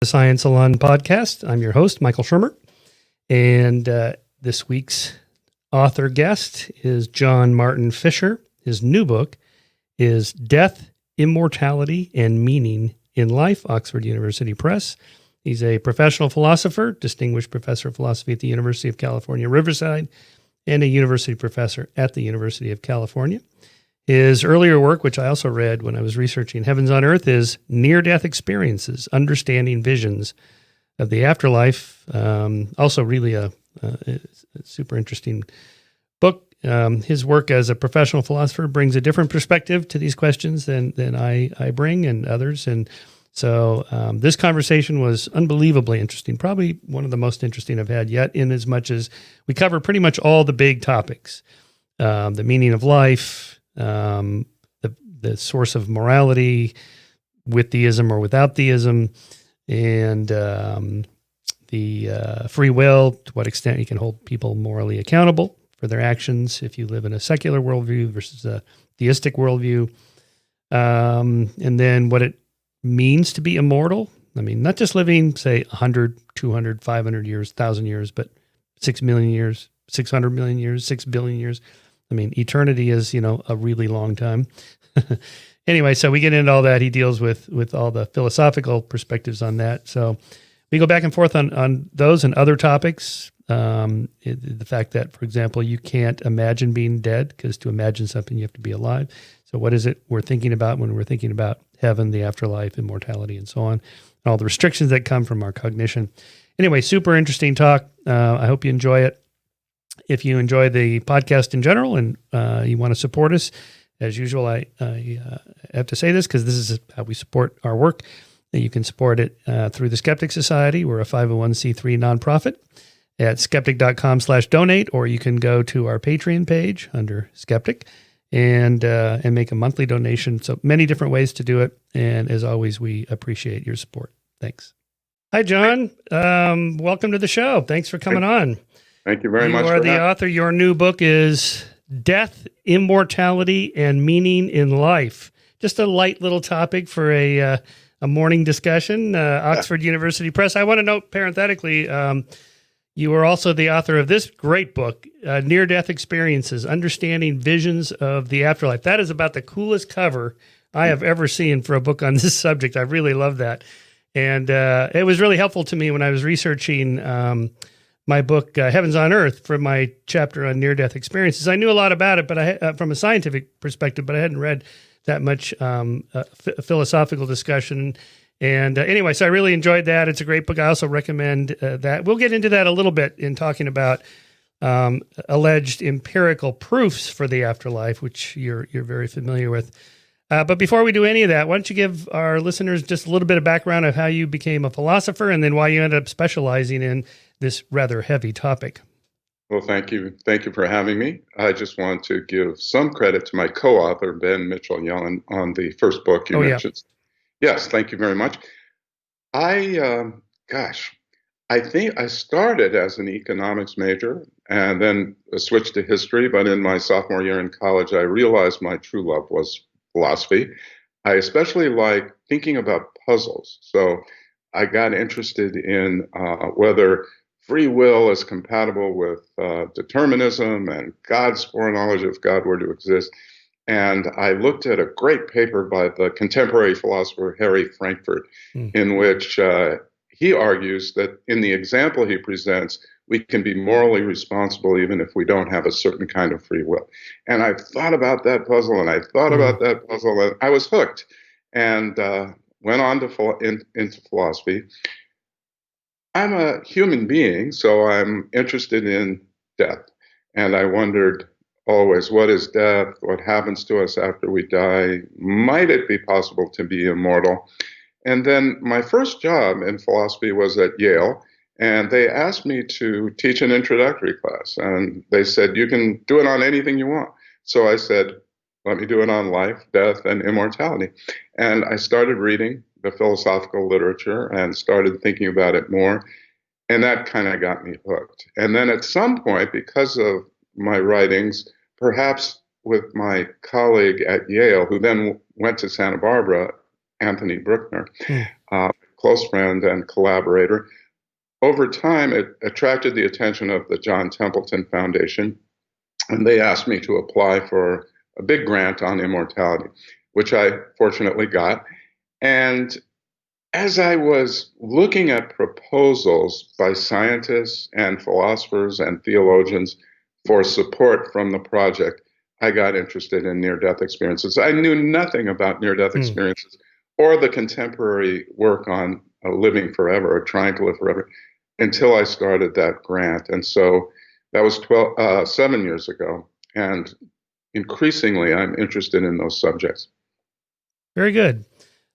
The Science Salon podcast. I'm your host, Michael Shermer, and this week's author guest is John Martin Fischer. His new book is Death, Immortality, and Meaning in Life, Oxford University Press. He's a professional philosopher, distinguished professor of philosophy at the University of California, Riverside, and a university professor at the University of California. His earlier work, which I also read when I was researching Heavens on Earth, is Near-Death Experiences, Understanding Visions of the Afterlife. Also really a super interesting book. His work as a professional philosopher brings a different perspective to these questions than I bring and others. And so this conversation was unbelievably interesting, probably one of the most interesting I've had yet, in as much as we cover pretty much all the big topics, the meaning of life, the source of morality, with theism or without theism, and the free will, to what extent you can hold people morally accountable for their actions if you live in a secular worldview versus a theistic worldview, and then what it means to be immortal. I mean, not just living, say, 100, 200, 500 years, 1,000 years, but 6 million years, 600 million years, 6 billion years. I mean, eternity is, a really long time. Anyway, so we get into all that. He deals with all the philosophical perspectives on that. So we go back and forth on those and other topics. The fact that, for example, you can't imagine being dead, because to imagine something, you have to be alive. So what is it we're thinking about when we're thinking about heaven, the afterlife, immortality, and so on, and all the restrictions that come from our cognition. Anyway, super interesting talk. I hope you enjoy it. If you enjoy the podcast in general and you want to support us, as usual, I have to say this because this is how we support our work. You can support it through the Skeptic Society. We're a 501c3 nonprofit at skeptic.com/donate, or you can go to our Patreon page under Skeptic and make a monthly donation. So many different ways to do it. And as always, we appreciate your support. Thanks. Hi, John. Welcome to the show. Thanks for coming on. Thank you very much. You are the author. Your new book is Death, Immortality, and Meaning in Life. Just a light little topic for a morning discussion. Oxford University Press. I want to note parenthetically, you are also the author of this great book, Near-Death Experiences, Understanding Visions of the Afterlife. That is about the coolest cover I have ever seen for a book on this subject. I really love that. And it was really helpful to me when I was researching my book, Heavens on Earth, for my chapter on near-death experiences. I knew a lot about it, but from a scientific perspective, but I hadn't read that much philosophical discussion. And anyway, so I really enjoyed that. It's a great book. I also recommend that. We'll get into that a little bit in talking about alleged empirical proofs for the afterlife, which you're very familiar with. But before we do any of that, why don't you give our listeners just a little bit of background of how you became a philosopher and then why you ended up specializing in this rather heavy topic. Well, thank you. Thank you for having me. I just want to give some credit to my co-author, Ben Mitchell-Young, on the first book you mentioned. Yeah. Yes, thank you very much. I think I started as an economics major and then switched to history. But in my sophomore year in college, I realized my true love was philosophy. I especially like thinking about puzzles. So I got interested in whether free will is compatible with determinism and God's foreknowledge if God were to exist. And I looked at a great paper by the contemporary philosopher Harry Frankfurt, in which he argues that in the example he presents, we can be morally responsible even if we don't have a certain kind of free will. And I thought about that puzzle, and I thought about that puzzle, and I was hooked, and went on to into philosophy. I'm a human being, so I'm interested in death. And I wondered always, what is death? What happens to us after we die? Might it be possible to be immortal? And then my first job in philosophy was at Yale, and they asked me to teach an introductory class. And they said, you can do it on anything you want. So I said, let me do it on life, death, and immortality. And I started reading the philosophical literature and started thinking about it more. And that kind of got me hooked. And then at some point, because of my writings, perhaps with my colleague at Yale, who then went to Santa Barbara, Anthony Bruckner, close friend and collaborator. Over time, it attracted the attention of the John Templeton Foundation, and they asked me to apply for a big grant on immortality, which I fortunately got. And as I was looking at proposals by scientists and philosophers and theologians for support from the project, I got interested in near-death experiences. I knew nothing about near-death experiences or the contemporary work on living forever or trying to live forever until I started that grant. And so that was 7 years ago. And increasingly, I'm interested in those subjects. Very good.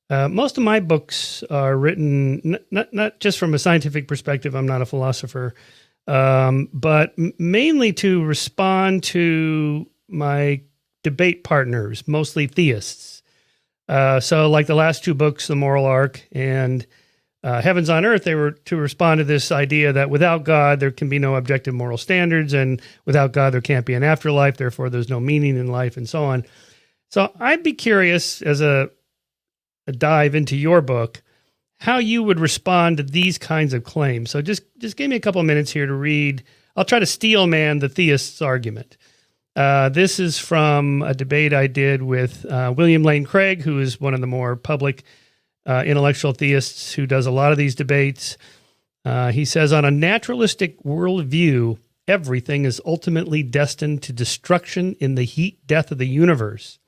Most of my books are written not just from a scientific perspective. I'm not a philosopher, but mainly to respond to my debate partners, mostly theists. So like the last two books, The Moral Arc and Heavens on Earth, they were to respond to this idea that without God, there can be no objective moral standards, and without God, there can't be an afterlife. Therefore, there's no meaning in life, and so on. So I'd be curious, as a dive into your book, how you would respond to these kinds of claims. So just give me a couple of minutes here to read. I'll try to steel man the theist's argument. This is from a debate I did with William Lane Craig, who is one of the more public intellectual theists who does a lot of these debates. He says, on a naturalistic worldview, everything is ultimately destined to destruction in the heat death of the universe.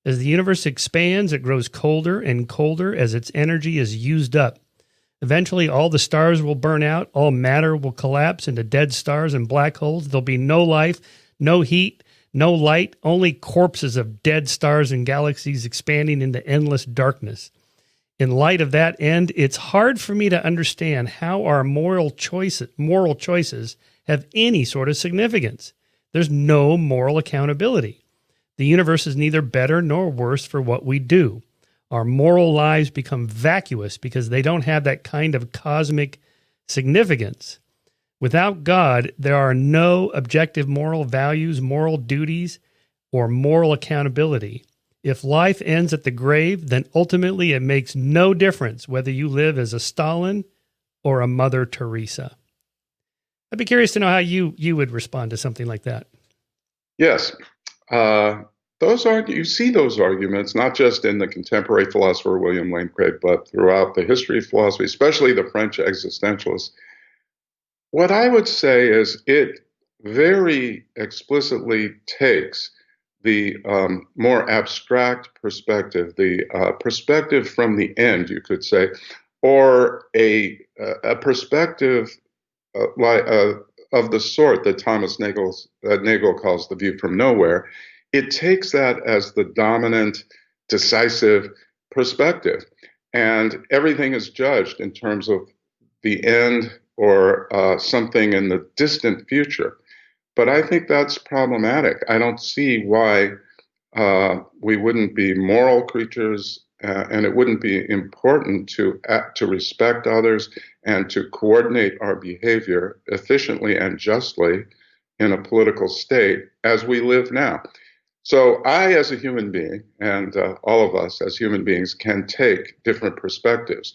As the universe expands, it grows colder and colder as its energy is used up. Eventually, all the stars will burn out, all matter will collapse into dead stars and black holes. There'll be no life, no heat, no light, only corpses of dead stars and galaxies expanding into endless darkness. In light of that end, it's hard for me to understand how our moral choices have any sort of significance. There's no moral accountability. The universe is neither better nor worse for what we do. Our moral lives become vacuous because they don't have that kind of cosmic significance. Without God, there are no objective moral values, moral duties, or moral accountability. If life ends at the grave, then ultimately it makes no difference whether you live as a Stalin or a Mother Teresa. I'd be curious to know how you would respond to something like that. Yes. You see those arguments, not just in the contemporary philosopher William Lane Craig, but throughout the history of philosophy, especially the French existentialists. What I would say is it very explicitly takes the more abstract perspective, the perspective from the end, you could say, or a perspective of the sort that Thomas Nagel calls the view from nowhere. It takes that as the dominant, decisive perspective, and everything is judged in terms of the end or something in the distant future. But I think that's problematic. I don't see why we wouldn't be moral creatures, and it wouldn't be important to respect others and to coordinate our behavior efficiently and justly in a political state as we live now. So I, as a human being, and all of us as human beings, can take different perspectives.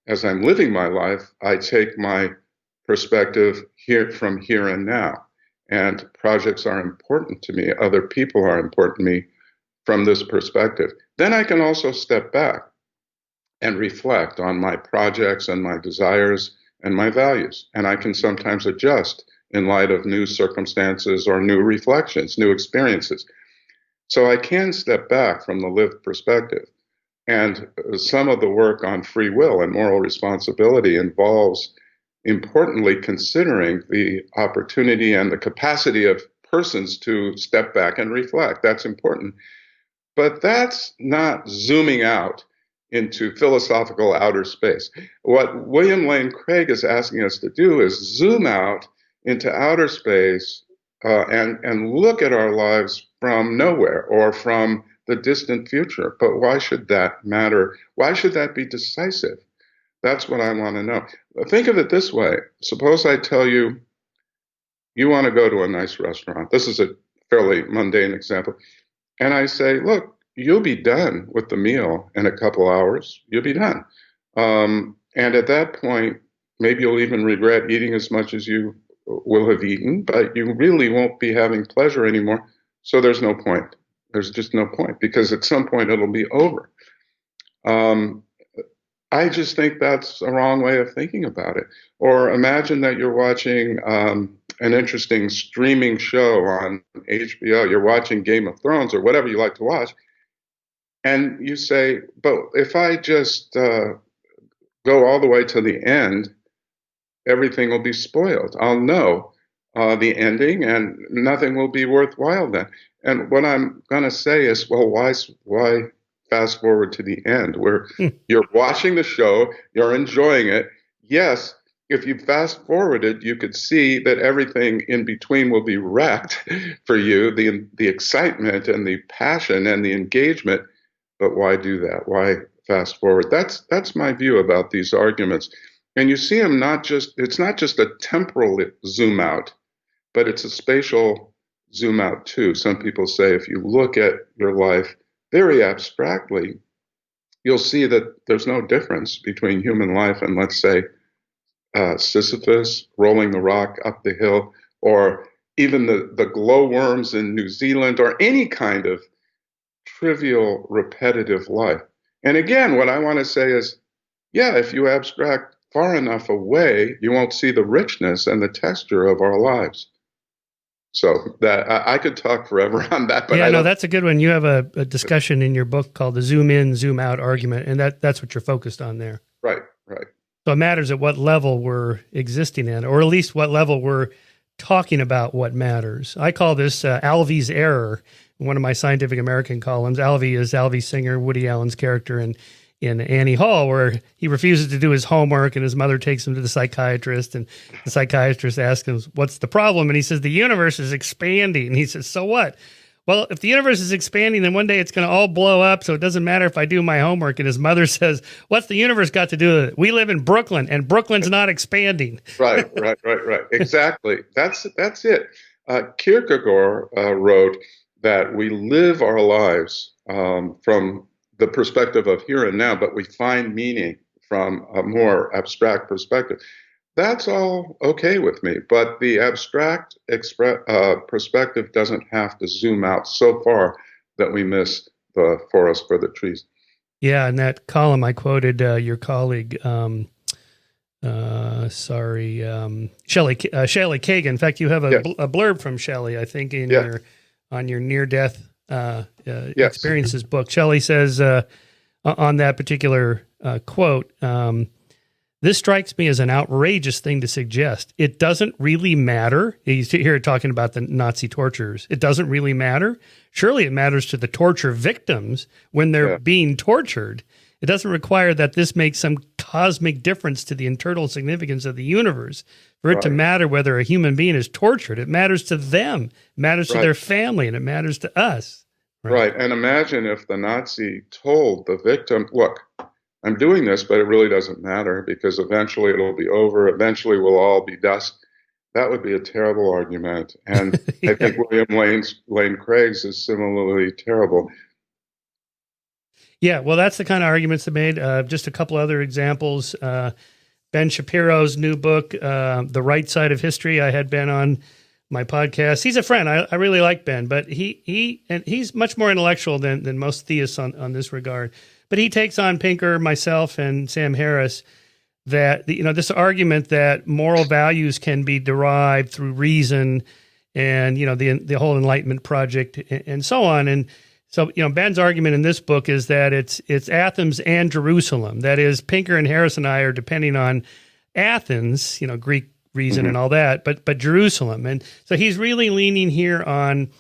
As I'm living my life, I take my perspective from here and now. And projects are important to me. Other people are important to me from this perspective. Then I can also step back and reflect on my projects and my desires and my values. And I can sometimes adjust in light of new circumstances or new reflections, new experiences. So I can step back from the lived perspective. And some of the work on free will and moral responsibility involves, importantly, considering the opportunity and the capacity of persons to step back and reflect. That's important. But that's not zooming out into philosophical outer space. What William Lane Craig is asking us to do is zoom out into outer space and look at our lives from nowhere or from the distant future. But why should that matter? Why should that be decisive? That's what I want to know. Think of it this way. Suppose I tell you, you want to go to a nice restaurant. This is a fairly mundane example. And I say, look, you'll be done with the meal in a couple hours. You'll be done. And at that point, maybe you'll even regret eating as much as you will have eaten, but you really won't be having pleasure anymore. So there's no point. There's just no point, because at some point it'll be over. I just think that's a wrong way of thinking about it. Or imagine that you're watching an interesting streaming show on HBO. You're watching Game of Thrones or whatever you like to watch. And you say, but if I just go all the way to the end, everything will be spoiled. I'll know the ending, and nothing will be worthwhile then. And what I'm going to say is, well, why fast forward to the end where you're watching the show, you're enjoying it? Yes, if you fast forwarded, you could see that everything in between will be wrecked for you, the excitement and the passion and the engagement. But why do that? Why fast forward? That's my view about these arguments. And you see them it's not just a temporal zoom out, but it's a spatial zoom out too. Some people say if you look at your life very abstractly, you'll see that there's no difference between human life and, let's say, Sisyphus rolling the rock up the hill, or even the glowworms in New Zealand, or any kind of trivial, repetitive life. And again, what I want to say is, yeah, if you abstract far enough away, you won't see the richness and the texture of our lives. So that I could talk forever on that, but no, that's a good one. You have a discussion in your book called the zoom in, zoom out argument, and that's what you're focused on there. Right. So it matters at what level we're existing at, or at least what level we're talking about what matters. I call this Alvey's error. One of my Scientific American columns. Alvey is Alvey Singer, Woody Allen's character in Annie Hall, where he refuses to do his homework and his mother takes him to the psychiatrist, and the psychiatrist asks him, what's the problem? And he says, the universe is expanding. And he says, so what? Well, if the universe is expanding, then one day it's going to all blow up, so it doesn't matter if I do my homework. And his mother says, what's the universe got to do with it? We live in Brooklyn, and Brooklyn's not expanding. Right. Exactly. That's it. Kierkegaard wrote that we live our lives from the perspective of here and now, but we find meaning from a more abstract perspective. That's all okay with me, but the abstract perspective doesn't have to zoom out so far that we miss the forest for the trees. Yeah, in that column I quoted your colleague, Shelley Kagan. In fact, you have a blurb from Shelley, I think, in on your near-death experiences book. Shelley says on that particular quote, this strikes me as an outrageous thing to suggest. It doesn't really matter. He's here talking about the Nazi torturers. It doesn't really matter. Surely it matters to the torture victims when they're being tortured. It doesn't require that this makes some cosmic difference to the internal significance of the universe for it to matter whether a human being is tortured. It matters to them. It matters to their family, and it matters to us. Right. And imagine if the Nazi told the victim, look, I'm doing this, but it really doesn't matter because eventually it'll be over. Eventually we'll all be dust. That would be a terrible argument. And I think William Lane Craig's is similarly terrible. Yeah, well, that's the kind of arguments they made. Just a couple other examples. Ben Shapiro's new book, The Right Side of History. I had Ben on my podcast. He's a friend. I really like Ben, but he's much more intellectual than most theists on this regard. But he takes on Pinker, myself, and Sam Harris that this argument that moral values can be derived through reason, and the whole Enlightenment project and so on. And so Ben's argument in this book is that it's Athens and Jerusalem. That is, Pinker and Harris and I are depending on Athens, Greek reason and all that, but Jerusalem. And so he's really leaning here on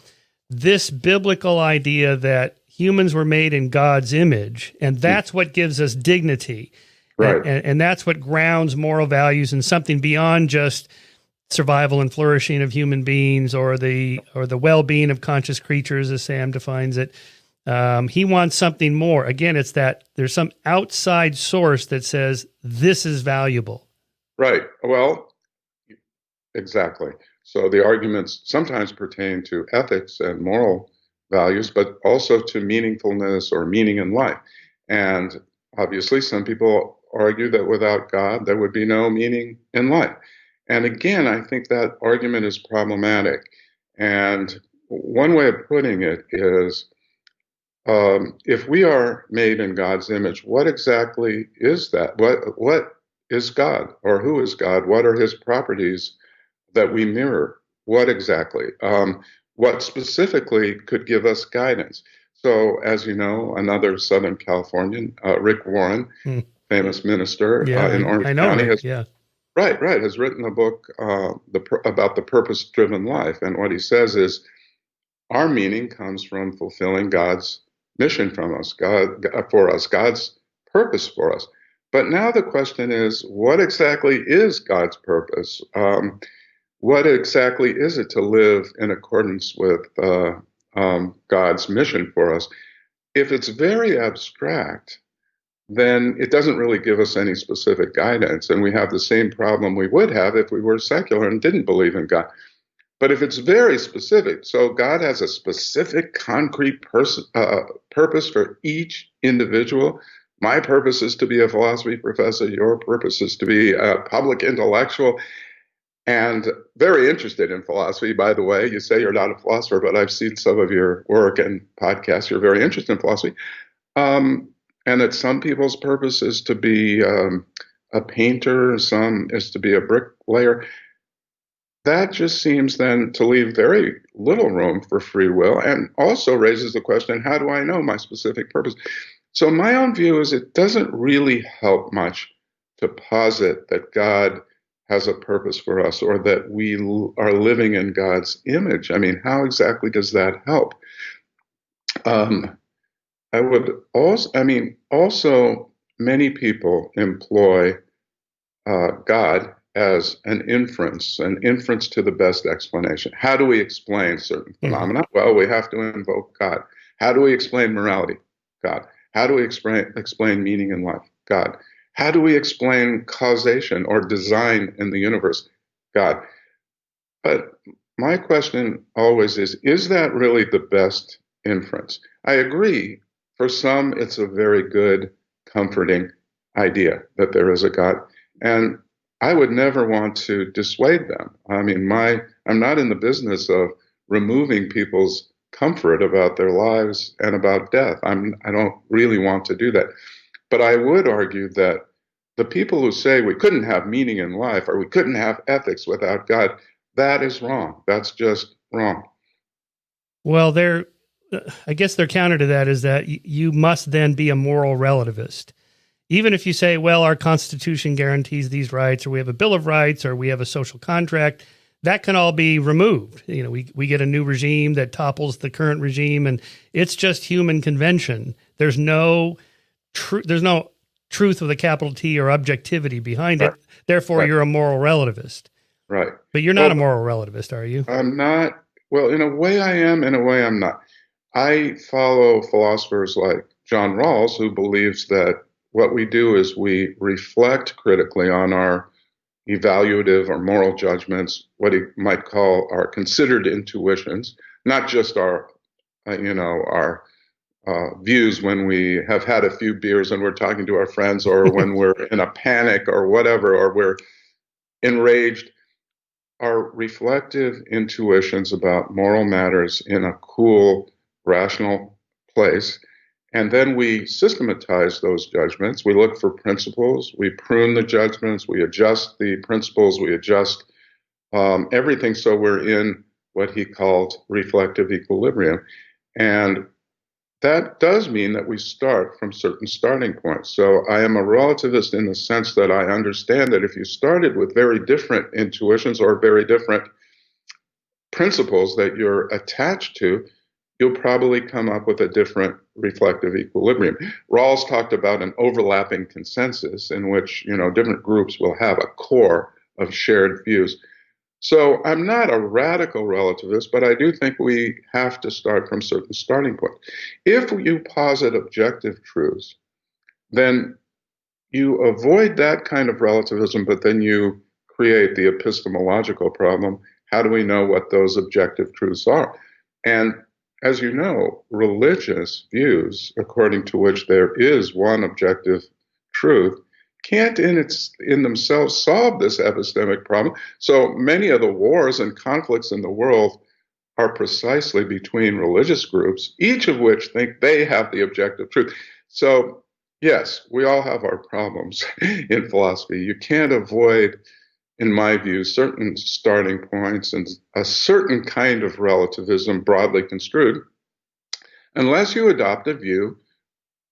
this biblical idea that humans were made in God's image, and that's what gives us dignity. Right. And that's what grounds moral values in something beyond just survival and flourishing of human beings or the well-being of conscious creatures, as Sam defines it. He wants something more. Again, it's that there's some outside source that says this is valuable. Right. Well, exactly. So the arguments sometimes pertain to ethics and moral values, but also to meaningfulness or meaning in life. And obviously, some people argue that without God, there would be no meaning in life. And again, I think that argument is problematic. And one way of putting it is, if we are made in God's image, what exactly is that? What is God, or who is God? What are his properties that we mirror? What exactly? What specifically could give us guidance? So, as you know, another Southern Californian, Rick Warren, famous minister in Orange County, Rick, has written a book about the purpose-driven life. And what he says is, our meaning comes from fulfilling God's mission for us, God's purpose for us. But now the question is, what exactly is God's purpose? What exactly is it to live in accordance with God's mission for us? If it's very abstract, then it doesn't really give us any specific guidance, and we have the same problem we would have if we were secular and didn't believe in God. But if it's very specific, so God has a specific, concrete purpose for each individual. My purpose is to be a philosophy professor. Your purpose is to be a public intellectual, and very interested in philosophy, by the way. You say you're not a philosopher, but I've seen some of your work and podcasts. You're very interested in philosophy. And that some people's purpose is to be a painter, some is to be a bricklayer. That just seems then to leave very little room for free will, and also raises the question, how do I know my specific purpose? So my own view is it doesn't really help much to posit that God has a purpose for us, or that we are living in God's image. I mean, how exactly does that help? Also many people employ God as an inference to the best explanation. How do we explain certain phenomena? Well, we have to invoke God. How do we explain morality? God. How do we explain meaning in life? God. How do we explain causation or design in the universe? God. But my question always is that really the best inference? I agree. For some, it's a very good, comforting idea that there is a God. And I would never want to dissuade them. I mean, I'm not in the business of removing people's comfort about their lives and about death. I don't really want to do that. But I would argue that the people who say we couldn't have meaning in life, or we couldn't have ethics without God, that is wrong. That's just wrong. Well, I guess their counter to that is that you must then be a moral relativist. Even if you say, well, our Constitution guarantees these rights, or we have a Bill of Rights, or we have a social contract, that can all be removed. You know, we get a new regime that topples the current regime, and it's just human convention. There's no truth with a capital T or objectivity behind it. Therefore, you're a moral relativist. Right. But you're not a moral relativist, are you? I'm not. Well, in a way I am, in a way I'm not. I follow philosophers like John Rawls, who believes that what we do is we reflect critically on our evaluative or moral judgments, what he might call our considered intuitions, not just our views when we have had a few beers and we're talking to our friends, or when we're in a panic or whatever, or we're enraged. Our reflective intuitions about moral matters in a cool, rational place. And then we systematize those judgments. We look for principles. We prune the judgments. We adjust the principles. We adjust everything so we're in what he called reflective equilibrium. And that does mean that we start from certain starting points. So I am a relativist in the sense that I understand that if you started with very different intuitions or very different principles that you're attached to, you'll probably come up with a different reflective equilibrium. Rawls talked about an overlapping consensus in which, different groups will have a core of shared views. So I'm not a radical relativist, but I do think we have to start from certain starting points. If you posit objective truths, then you avoid that kind of relativism, but then you create the epistemological problem. How do we know what those objective truths are? And as you know, religious views, according to which there is one objective truth, can't in themselves solve this epistemic problem. So many of the wars and conflicts in the world are precisely between religious groups, each of which think they have the objective truth. So, yes, we all have our problems in philosophy. You can't avoid, in my view, certain starting points and a certain kind of relativism broadly construed, unless you adopt a view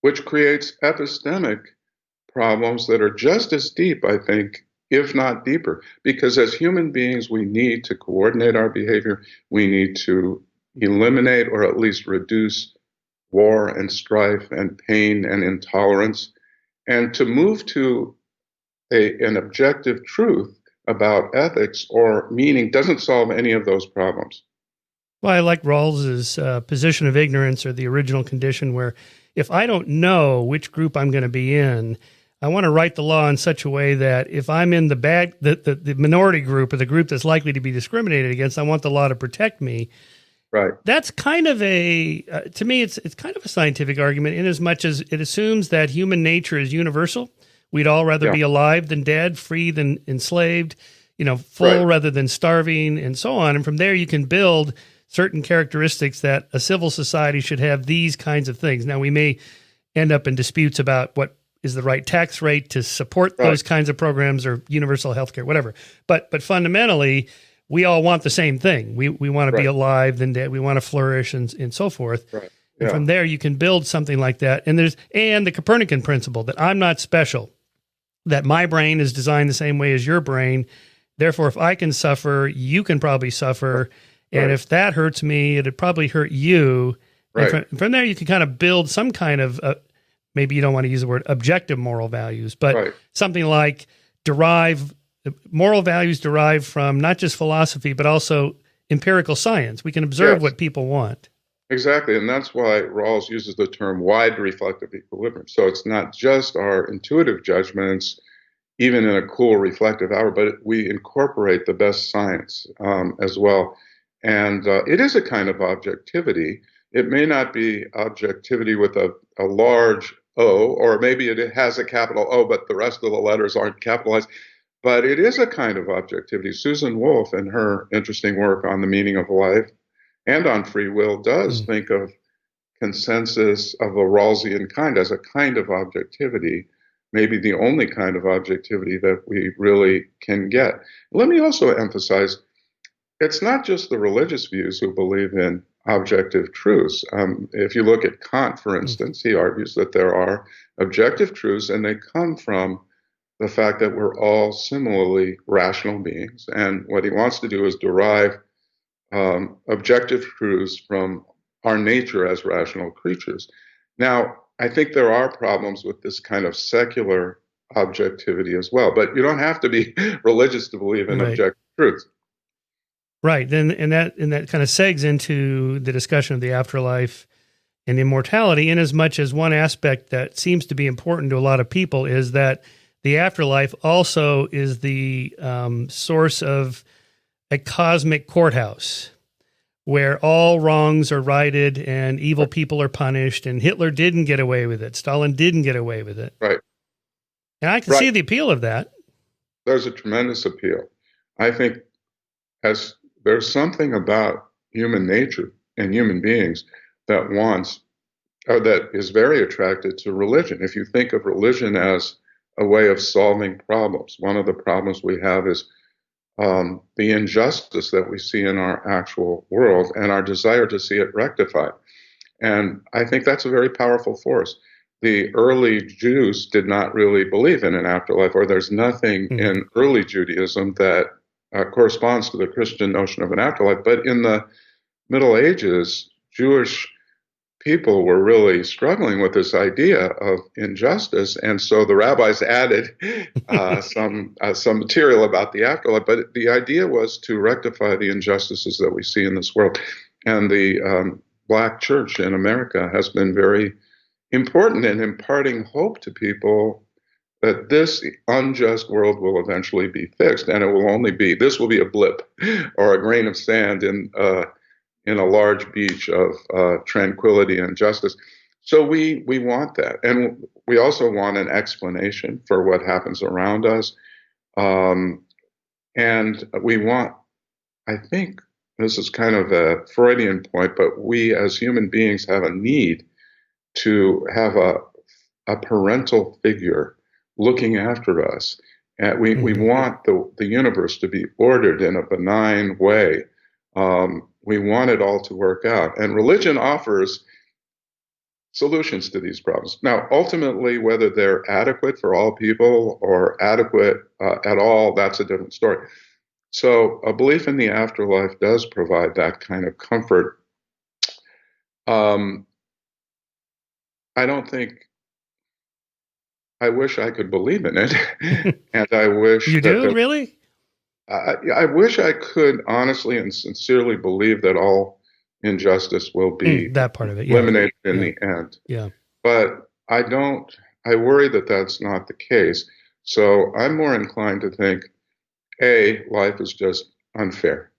which creates epistemic problems that are just as deep, I think, if not deeper. Because as human beings, we need to coordinate our behavior. We need to eliminate or at least reduce war and strife and pain and intolerance. And to move to an objective truth about ethics or meaning doesn't solve any of those problems. Well, I like Rawls's position of ignorance, or the original condition, where if I don't know which group I'm going to be in, I want to write the law in such a way that if I'm in the minority group, or the group that's likely to be discriminated against, I want the law to protect me. Right. That's kind of to me, it's kind of a scientific argument, in as much as it assumes that human nature is universal. We'd all rather be alive than dead, free than enslaved, full rather than starving, and so on. And from there, you can build certain characteristics that a civil society should have, these kinds of things. Now, we may end up in disputes about what is the right tax rate to support those kinds of programs, or universal health care, whatever. But fundamentally, we all want the same thing. We want to be alive than dead. We want to flourish and so forth. Right. And from there, you can build something like that. And the Copernican principle that I'm not special, that my brain is designed the same way as your brain. Therefore, if I can suffer, you can probably suffer. And if that hurts me, it'd probably hurt you. Right. And from there, you can kind of build some kind of, maybe you don't want to use the word objective moral values, but something like moral values derive from not just philosophy, but also empirical science. We can observe what people want. Exactly. And that's why Rawls uses the term wide reflective equilibrium. So it's not just our intuitive judgments, even in a cool reflective hour, but we incorporate the best science as well. And it is a kind of objectivity. It may not be objectivity with a large O, or maybe it has a capital O, but the rest of the letters aren't capitalized. But it is a kind of objectivity. Susan Wolf, in her interesting work on the meaning of life and on free will, does think of consensus of a Rawlsian kind as a kind of objectivity, maybe the only kind of objectivity that we really can get. Let me also emphasize, it's not just the religious views who believe in objective truths. If you look at Kant, for instance, he argues that there are objective truths, and they come from the fact that we're all similarly rational beings. And what he wants to do is derive objective truths from our nature as rational creatures. Now, I think there are problems with this kind of secular objectivity as well, but you don't have to be religious to believe in objective truths. Right. And that kind of segs into the discussion of the afterlife and immortality, in as much as one aspect that seems to be important to a lot of people is that the afterlife also is the source of a cosmic courthouse where all wrongs are righted and evil people are punished, and Hitler didn't get away with it. Stalin didn't get away with it. Right. And I can see the appeal of that. There's a tremendous appeal. I think there's something about human nature and human beings that that is very attracted to religion. If you think of religion as a way of solving problems, one of the problems we have is the injustice that we see in our actual world and our desire to see it rectified. And I think that's a very powerful force. The early Jews did not really believe in an afterlife, or there's nothing in early Judaism that corresponds to the Christian notion of an afterlife. But in the Middle Ages, Jewish people were really struggling with this idea of injustice, and so the rabbis added some material about the afterlife. But the idea was to rectify the injustices that we see in this world, and the Black Church in America has been very important in imparting hope to people that this unjust world will eventually be fixed, and this will be a blip or a grain of sand in a large beach of tranquility and justice. So we want that, and we also want an explanation for what happens around us, and we want. I think this is kind of a Freudian point, but we as human beings have a need to have a parental figure looking after us. And we want the universe to be ordered in a benign way. We want it all to work out. And religion offers solutions to these problems. Now, ultimately, whether they're adequate for all people or adequate at all, that's a different story. So a belief in the afterlife does provide that kind of comfort. I don't think, I wish I could believe in it. And I wish you do, really? I wish I could honestly and sincerely believe that all injustice will be that part of it, eliminated in the end. Yeah. But I don't, I worry that that's not the case. So I'm more inclined to think, life is just unfair.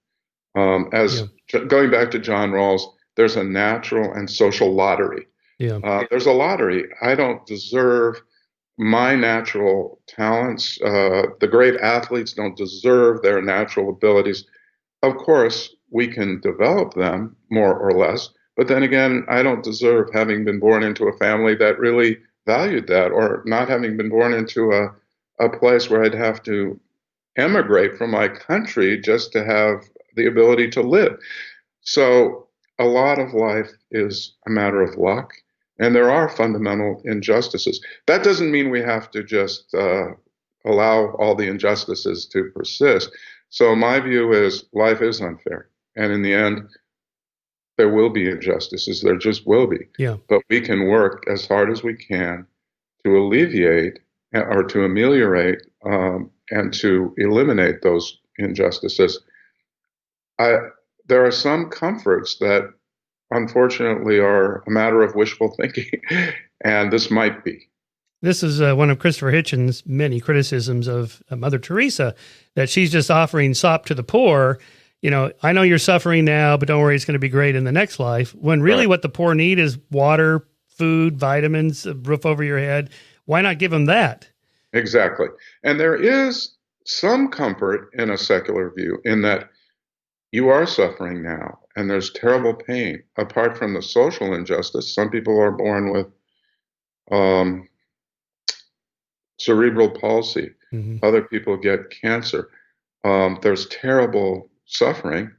Going back to John Rawls, there's a natural and social lottery. Yeah. There's a lottery. I don't deserve my natural talents. The great athletes don't deserve their natural abilities. Of course, we can develop them more or less, but then again, I don't deserve having been born into a family that really valued that, or not having been born into a place where I'd have to emigrate from my country just to have the ability to live. So a lot of life is a matter of luck, and there are fundamental injustices. That doesn't mean we have to just allow all the injustices to persist. So my view is life is unfair, and in the end, there will be injustices. There just will be. Yeah. But we can work as hard as we can to alleviate or to ameliorate and to eliminate those injustices. There are some comforts that unfortunately are a matter of wishful thinking, and this might be. This is one of Christopher Hitchens' many criticisms of Mother Teresa, that she's just offering sop to the poor. You know, I know you're suffering now, but don't worry, it's going to be great in the next life. When really what the poor need is water, food, vitamins, a roof over your head. Why not give them that? Exactly. And there is some comfort in a secular view in that you are suffering now, and there's terrible pain. Apart from the social injustice, some people are born with cerebral palsy. Other people get cancer. There's terrible suffering,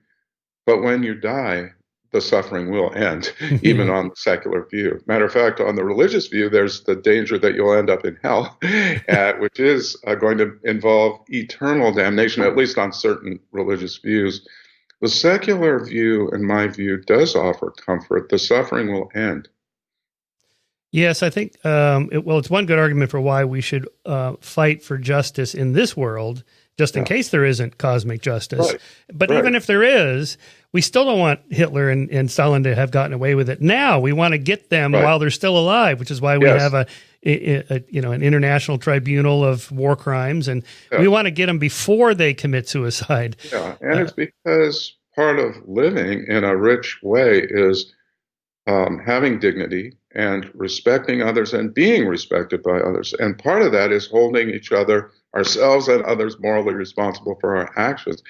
but when you die, the suffering will end, even on the secular view. Matter of fact, on the religious view, there's the danger that you'll end up in hell, which is going to involve eternal damnation, at least on certain religious views. The secular view, in my view, does offer comfort. The suffering will end. Yes, I think, it's one good argument for why we should fight for justice in this world, just in case there isn't cosmic justice. Right. But even if there is, we still don't want Hitler and Stalin to have gotten away with it. Now we want to get them while they're still alive, which is why we have an international tribunal of war crimes, and we want to get them before they commit suicide. Yeah, and it's because part of living in a rich way is having dignity and respecting others and being respected by others. And part of that is holding each other, ourselves and others, morally responsible for our actions.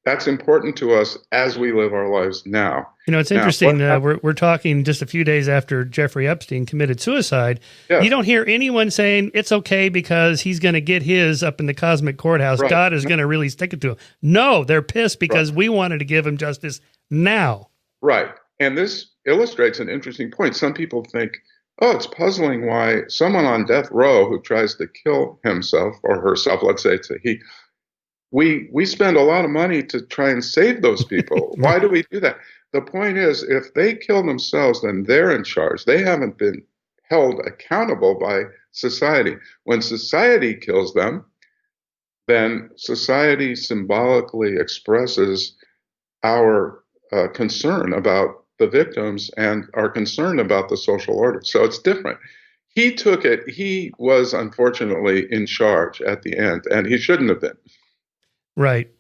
That's important to us as we live our lives now. You know, it's interesting. We're talking just a few days after Jeffrey Epstein committed suicide. Yes. You don't hear anyone saying it's okay because he's going to get his up in the cosmic courthouse. Right. God is going to really stick it to him. No, they're pissed because we wanted to give him justice now. Right. And this illustrates an interesting point. Some people think, it's puzzling why someone on death row who tries to kill himself or herself, let's say it's a he, we spend a lot of money to try and save those people. Why do we do that? The point is, if they kill themselves, then they're in charge. They haven't been held accountable by society. When society kills them, then society symbolically expresses our concern about the victims and our concern about the social order. So it's different. He took it. He was unfortunately in charge at the end, and he shouldn't have been. Right.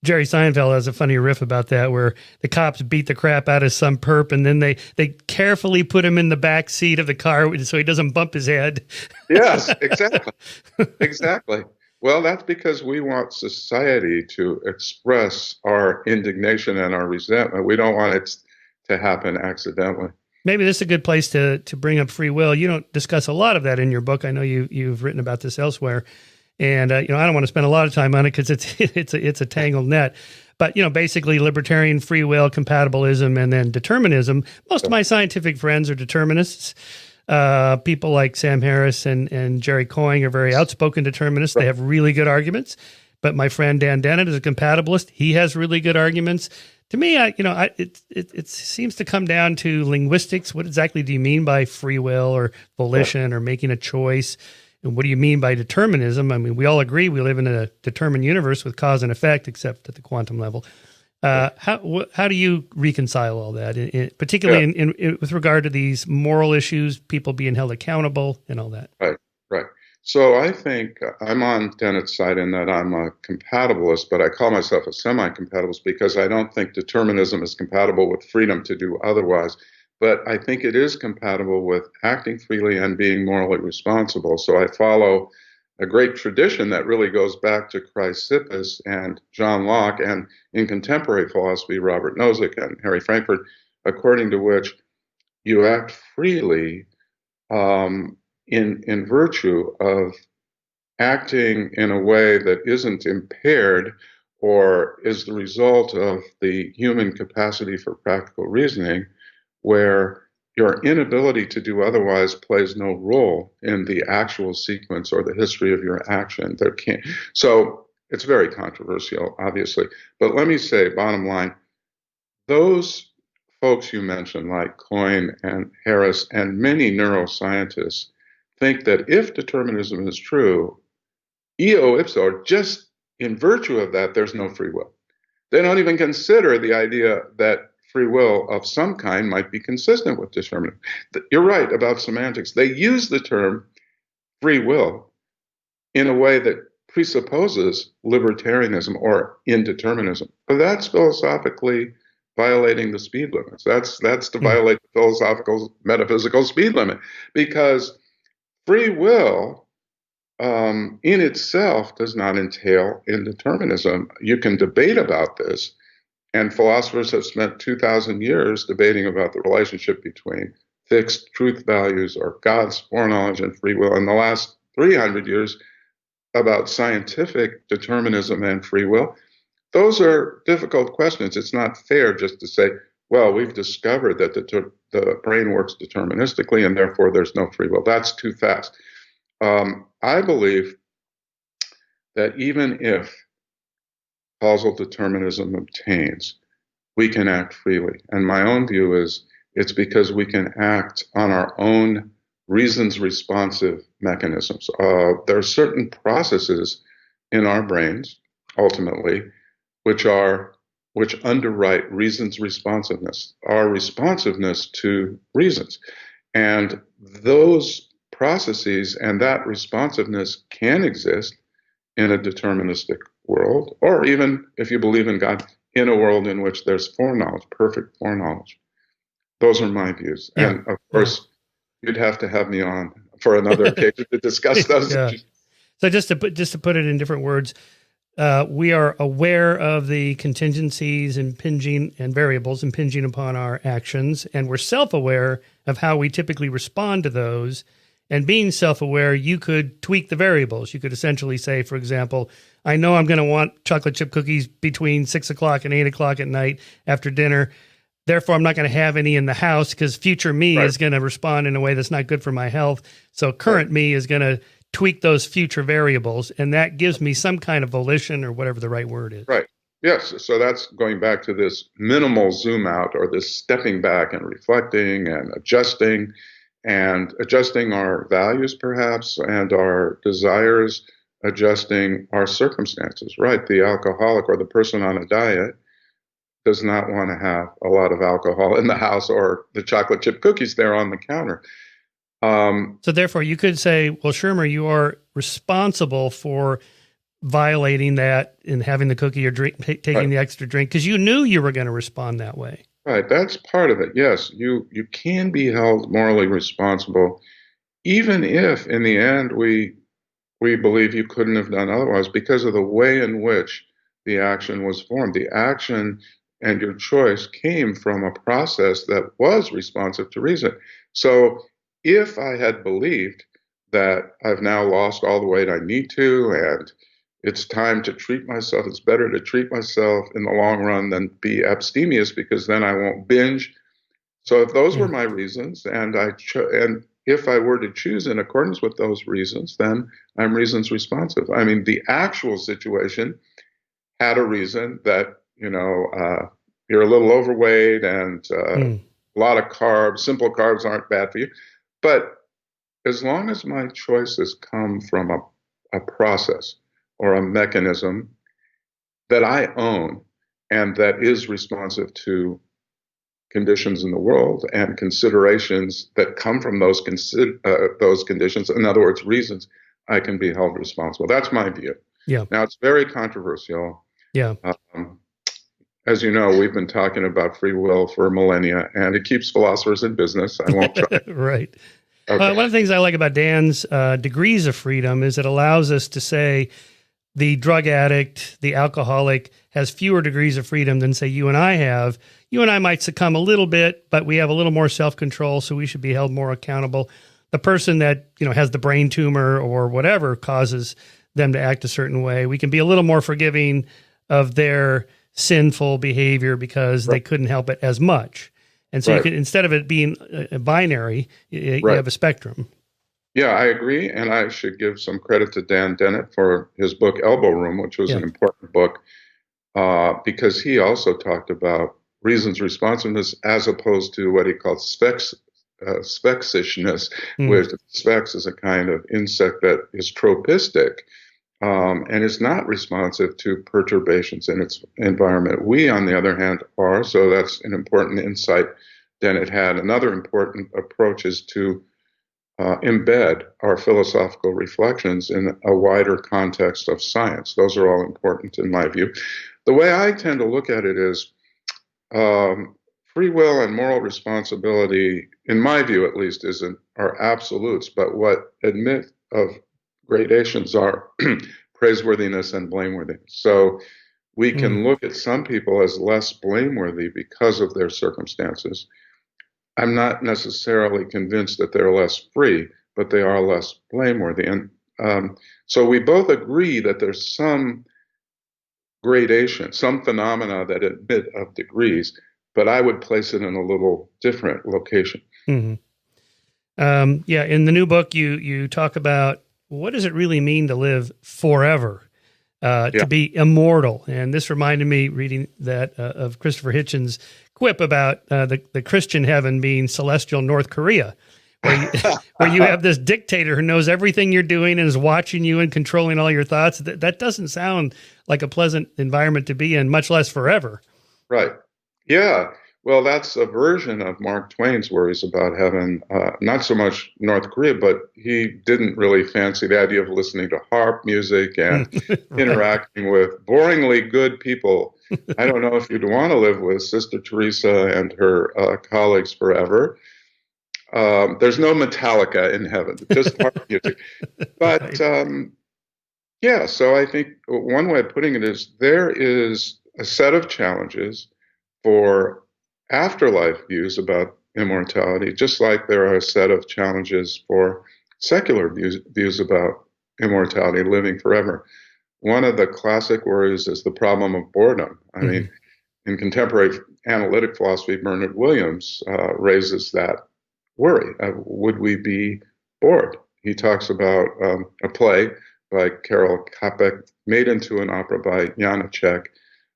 Jerry Seinfeld has a funny riff about that, where the cops beat the crap out of some perp, and then they carefully put him in the back seat of the car so he doesn't bump his head. Yes, exactly. Exactly. Well, that's because we want society to express our indignation and our resentment. We don't want it to happen accidentally. Maybe this is a good place to bring up free will. You don't discuss a lot of that in your book. I know you've written about this elsewhere. And, I don't want to spend a lot of time on it because it's a tangled net. But, basically libertarian free will, compatibilism, and then determinism. Most of my scientific friends are determinists. People like Sam Harris and Jerry Coyne are very outspoken determinists. They have really good arguments. But my friend Dan Dennett is a compatibilist. He has really good arguments. To me, it seems to come down to linguistics. What exactly do you mean by free will or volition or making a choice? And what do you mean by determinism? I mean, we all agree we live in a determined universe with cause and effect, except at the quantum level. How do you reconcile all that, particularly in with regard to these moral issues, people being held accountable and all that? Right. So I think I'm on Dennett's side in that I'm a compatibilist, but I call myself a semi-compatibilist because I don't think determinism is compatible with freedom to do otherwise. But I think it is compatible with acting freely and being morally responsible. So I follow a great tradition that really goes back to Chrysippus and John Locke, and in contemporary philosophy, Robert Nozick and Harry Frankfurt, according to which you act freely in virtue of acting in a way that isn't impaired or is the result of the human capacity for practical reasoning, where your inability to do otherwise plays no role in the actual sequence or the history of your action. So it's very controversial, obviously. But let me say, bottom line, those folks you mentioned, like Coyne and Harris and many neuroscientists, think that if determinism is true, eo ipso, just in virtue of that, there's no free will. They don't even consider the idea that free will of some kind might be consistent with determinism. You're right about semantics. They use the term free will in a way that presupposes libertarianism or indeterminism. But that's philosophically violating the speed limits. That's to violate the philosophical, metaphysical speed limit, because free will in itself does not entail indeterminism. You can debate about this, and philosophers have spent 2,000 years debating about the relationship between fixed truth values or God's foreknowledge and free will, and the last 300 years about scientific determinism and free will. Those are difficult questions. It's not fair just to say, well, we've discovered that the brain works deterministically and therefore there's no free will. That's too fast. I believe that even if causal determinism obtains, we can act freely. And my own view is it's because we can act on our own reasons responsive mechanisms. There are certain processes in our brains, ultimately, which underwrite reasons responsiveness, our responsiveness to reasons. And those processes and that responsiveness can exist in a deterministic world, or even, if you believe in God, in a world in which there's foreknowledge, perfect foreknowledge. Those are my views. Yeah. And of course, you'd have to have me on for another occasion to discuss those issues. So just to put it in different words, we are aware of the contingencies impinging and variables impinging upon our actions, and we're self-aware of how we typically respond to those. And being self-aware, you could tweak the variables. You could essentially say, for example, I know I'm going to want chocolate chip cookies between 6 o'clock and 8 o'clock at night after dinner. Therefore, I'm not going to have any in the house because future me is going to respond in a way that's not good for my health. So current me is going to tweak those future variables, and that gives me some kind of volition or whatever the right word is. Right. Yes. So that's going back to this minimal zoom out, or this stepping back and reflecting and adjusting our values, perhaps, and our desires, adjusting our circumstances. Right. The alcoholic or the person on a diet does not want to have a lot of alcohol in the house or the chocolate chip cookies there on the counter. So therefore, you could say, well, Shermer, you are responsible for violating that and having the cookie or taking the extra drink because you knew you were going to respond that way. Right. That's part of it. Yes, you can be held morally responsible, even if in the end we believe you couldn't have done otherwise because of the way in which the action was formed. The action and your choice came from a process that was responsive to reason. So if I had believed that I've now lost all the weight I need to and it's time to treat myself, it's better to treat myself in the long run than be abstemious because then I won't binge. So if those were my reasons, and if I were to choose in accordance with those reasons, then I'm reasons responsive. I mean, the actual situation had a reason that you're a little overweight and a lot of carbs. Simple carbs aren't bad for you, but as long as my choices come from a process or a mechanism that I own and that is responsive to conditions in the world and considerations that come from those conditions, in other words, reasons, I can be held responsible. That's my view. Yeah. Now, it's very controversial. Yeah. As you know, we've been talking about free will for millennia, and it keeps philosophers in business. I won't try. Right. Okay. One of the things I like about Dan's degrees of freedom is it allows us to say the drug addict, the alcoholic has fewer degrees of freedom than, say, you and I have. You and I might succumb a little bit, but we have a little more self-control, so we should be held more accountable. The person that, has the brain tumor or whatever causes them to act a certain way, we can be a little more forgiving of their sinful behavior because they couldn't help it as much. And so you can, instead of it being a binary, you have a spectrum. Yeah, I agree. And I should give some credit to Dan Dennett for his book, Elbow Room, which was an important book because he also talked about reasons responsiveness as opposed to what he called spexishness, which spex is a kind of insect that is tropistic and is not responsive to perturbations in its environment. We, on the other hand, are. So that's an important insight Dennett had. Another important approach is to embed our philosophical reflections in a wider context of science. Those are all important in my view. The way I tend to look at it is free will and moral responsibility, in my view at least, are absolutes, but what admit of gradations are praiseworthiness and blameworthiness. So we can look at some people as less blameworthy because of their circumstances. I'm not necessarily convinced that they're less free, but they are less blameworthy. And so we both agree that there's some gradation, some phenomena that admit of degrees, but I would place it in a little different location. In the new book, you talk about what does it really mean to live forever, to be immortal. And this reminded me reading that of Christopher Hitchens' quip about the Christian heaven being celestial North Korea, where you have this dictator who knows everything you're doing and is watching you and controlling all your thoughts. That doesn't sound like a pleasant environment to be in, much less forever. Right. Yeah. Well, that's a version of Mark Twain's worries about heaven. Not so much North Korea, but he didn't really fancy the idea of listening to harp music and interacting with boringly good people. I don't know if you'd want to live with Sister Teresa and her colleagues forever. There's no Metallica in heaven, just harp music. But so I think one way of putting it is there is a set of challenges for afterlife views about immortality, just like there are a set of challenges for secular views about immortality, living forever. One of the classic worries is the problem of boredom. I mean, in contemporary analytic philosophy, Bernard Williams raises that worry. Would we be bored? He talks about a play by Karel Capek, made into an opera by Janacek,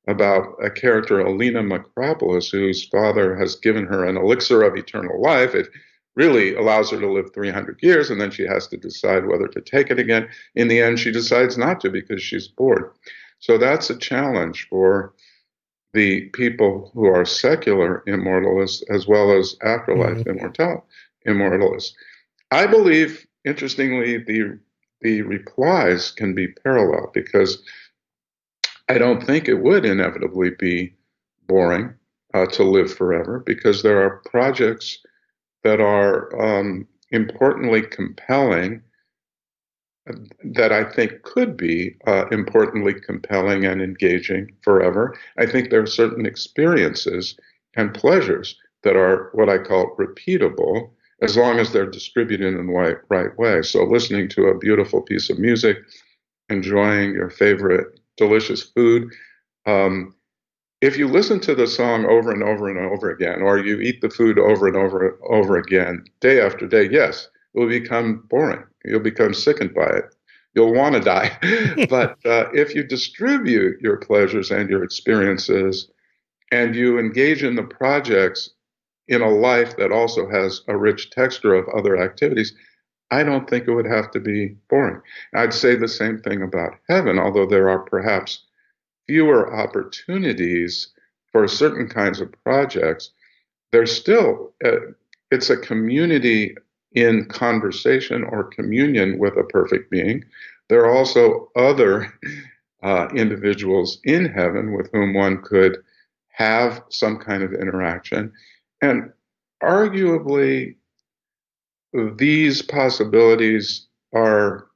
about a character, Alina Macropolis, whose father has given her an elixir of eternal life. It really allows her to live 300 years, and then she has to decide whether to take it again. In the end, she decides not to because she's bored. So that's a challenge for the people who are secular immortalists as well as afterlife immortalists. I believe, interestingly, the replies can be parallel, because I don't think it would inevitably be boring to live forever, because there are projects that are importantly compelling, that I think could be importantly compelling and engaging forever. I think there are certain experiences and pleasures that are what I call repeatable, as long as they're distributed in the right way. So listening to a beautiful piece of music, enjoying your favorite delicious food. If you listen to the song over and over and over again, or you eat the food over and over again, day after day, yes, it will become boring. You'll become sickened by it. You'll want to die. But if you distribute your pleasures and your experiences, and you engage in the projects in a life that also has a rich texture of other activities, I don't think it would have to be boring. I'd say the same thing about heaven, although there are perhaps fewer opportunities for certain kinds of projects. There's still, it's a community in conversation or communion with a perfect being. There are also other individuals in heaven with whom one could have some kind of interaction. And arguably, these possibilities are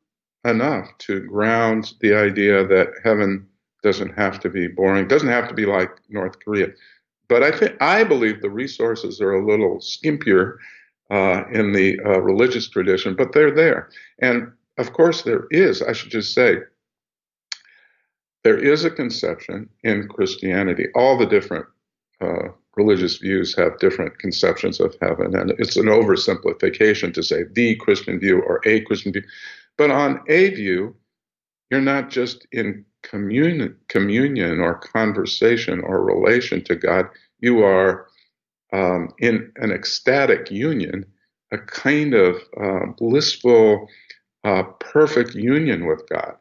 enough to ground the idea that heaven doesn't have to be boring, doesn't have to be like North Korea. But I believe the resources are a little skimpier in the religious tradition, but they're there. And of course, I should just say, there is a conception in Christianity. All the different religious views have different conceptions of heaven, and it's an oversimplification to say the Christian view or a Christian view. But on a view, you're not just in communion or conversation or relation to God. You are in an ecstatic union, a kind of blissful, perfect union with God.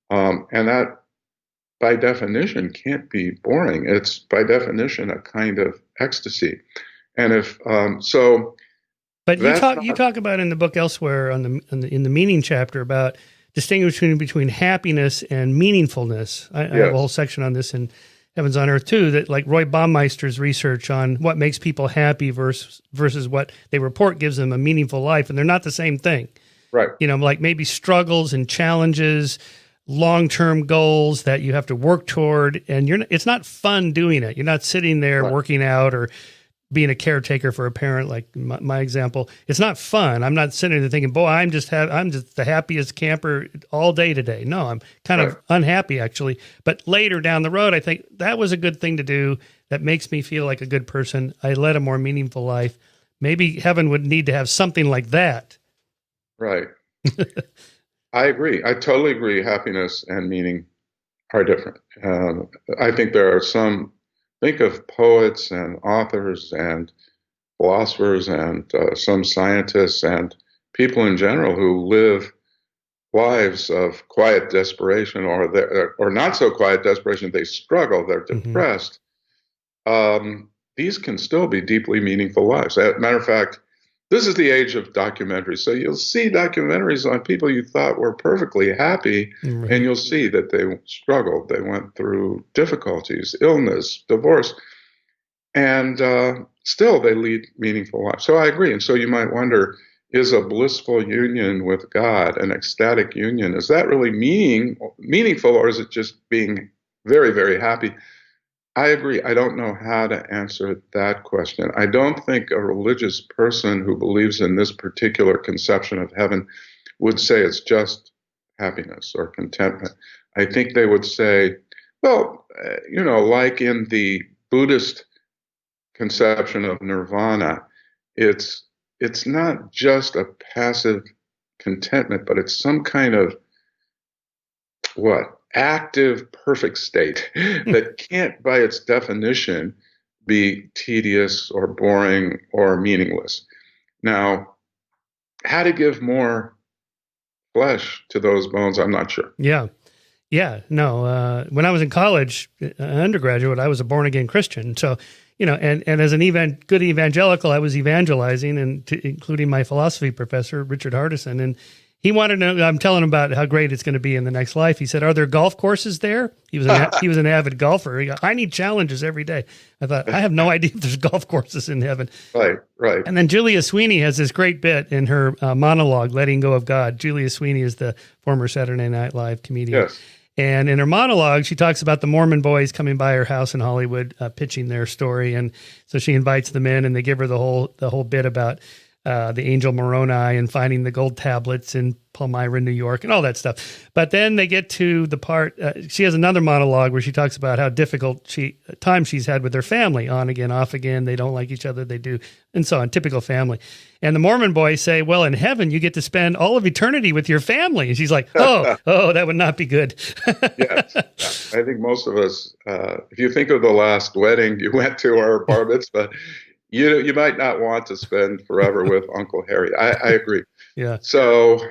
And that, by definition, can't be boring. It's, by definition, a kind of ecstasy. And if so, but you talk about in the book elsewhere in the meaning chapter about distinguishing between happiness and meaningfulness. I have a whole section on this in Heavens on Earth too. That, like, Roy Baumeister's research on what makes people happy versus what they report gives them a meaningful life, and they're not the same thing. Right. You know, like maybe struggles and challenges, long-term goals that you have to work toward, and it's not fun doing it. You're not sitting there working out or being a caretaker for a parent, like my example. It's not fun. I'm not sitting there thinking, boy, I'm just the happiest camper all day today. No, I'm kind of unhappy, actually. But later down the road, I think that was a good thing to do. That makes me feel like a good person. I led a more meaningful life. Maybe heaven would need to have something like that. Right. I agree. I totally agree. Happiness and meaning are different. I think there are think of poets and authors and philosophers and some scientists and people in general who live lives of quiet desperation, or not so quiet desperation. They struggle. They're depressed. These can still be deeply meaningful lives. As a matter of fact, this is the age of documentaries. So you'll see documentaries on people you thought were perfectly happy, and you'll see that they struggled. They went through difficulties, illness, divorce, and still they lead meaningful lives. So I agree. And so you might wonder, is a blissful union with God, an ecstatic union, is that really meaningful, or is it just being very, very happy? I agree. I don't know how to answer that question. I don't think a religious person who believes in this particular conception of heaven would say it's just happiness or contentment. I think they would say, well, like in the Buddhist conception of nirvana, it's not just a passive contentment, but it's some kind of active, perfect state that can't, by its definition, be tedious or boring or meaningless. Now, how to give more flesh to those bones, I'm not sure. Yeah. No. When I was in college, undergraduate, I was a born-again Christian. So, and as an good evangelical, I was evangelizing, and including my philosophy professor, Richard Hardison, and He wanted to know, I'm telling him about how great it's going to be in the next life. He said, "Are there golf courses there?" He was an avid golfer. He goes, "I need challenges every day." I thought, I have no idea if there's golf courses in heaven. Right. And then Julia Sweeney has this great bit in her monologue, "Letting Go of God." Julia Sweeney is the former Saturday Night Live comedian. Yes. And in her monologue, she talks about the Mormon boys coming by her house in Hollywood, pitching their story. And so she invites them in, and they give her the whole bit about the angel Moroni and finding the gold tablets in Palmyra, New York, and all that stuff. But then they get to the part, she has another monologue where she talks about how difficult time she's had with her family, on again, off again. They don't like each other, they do, and so on, typical family. And the Mormon boys say, "Well, in heaven, you get to spend all of eternity with your family." And she's like, oh, that would not be good. Yes. I think most of us, if you think of the last wedding you went to or bar mitzvah, you might not want to spend forever with Uncle Harry. I agree. Yeah. So,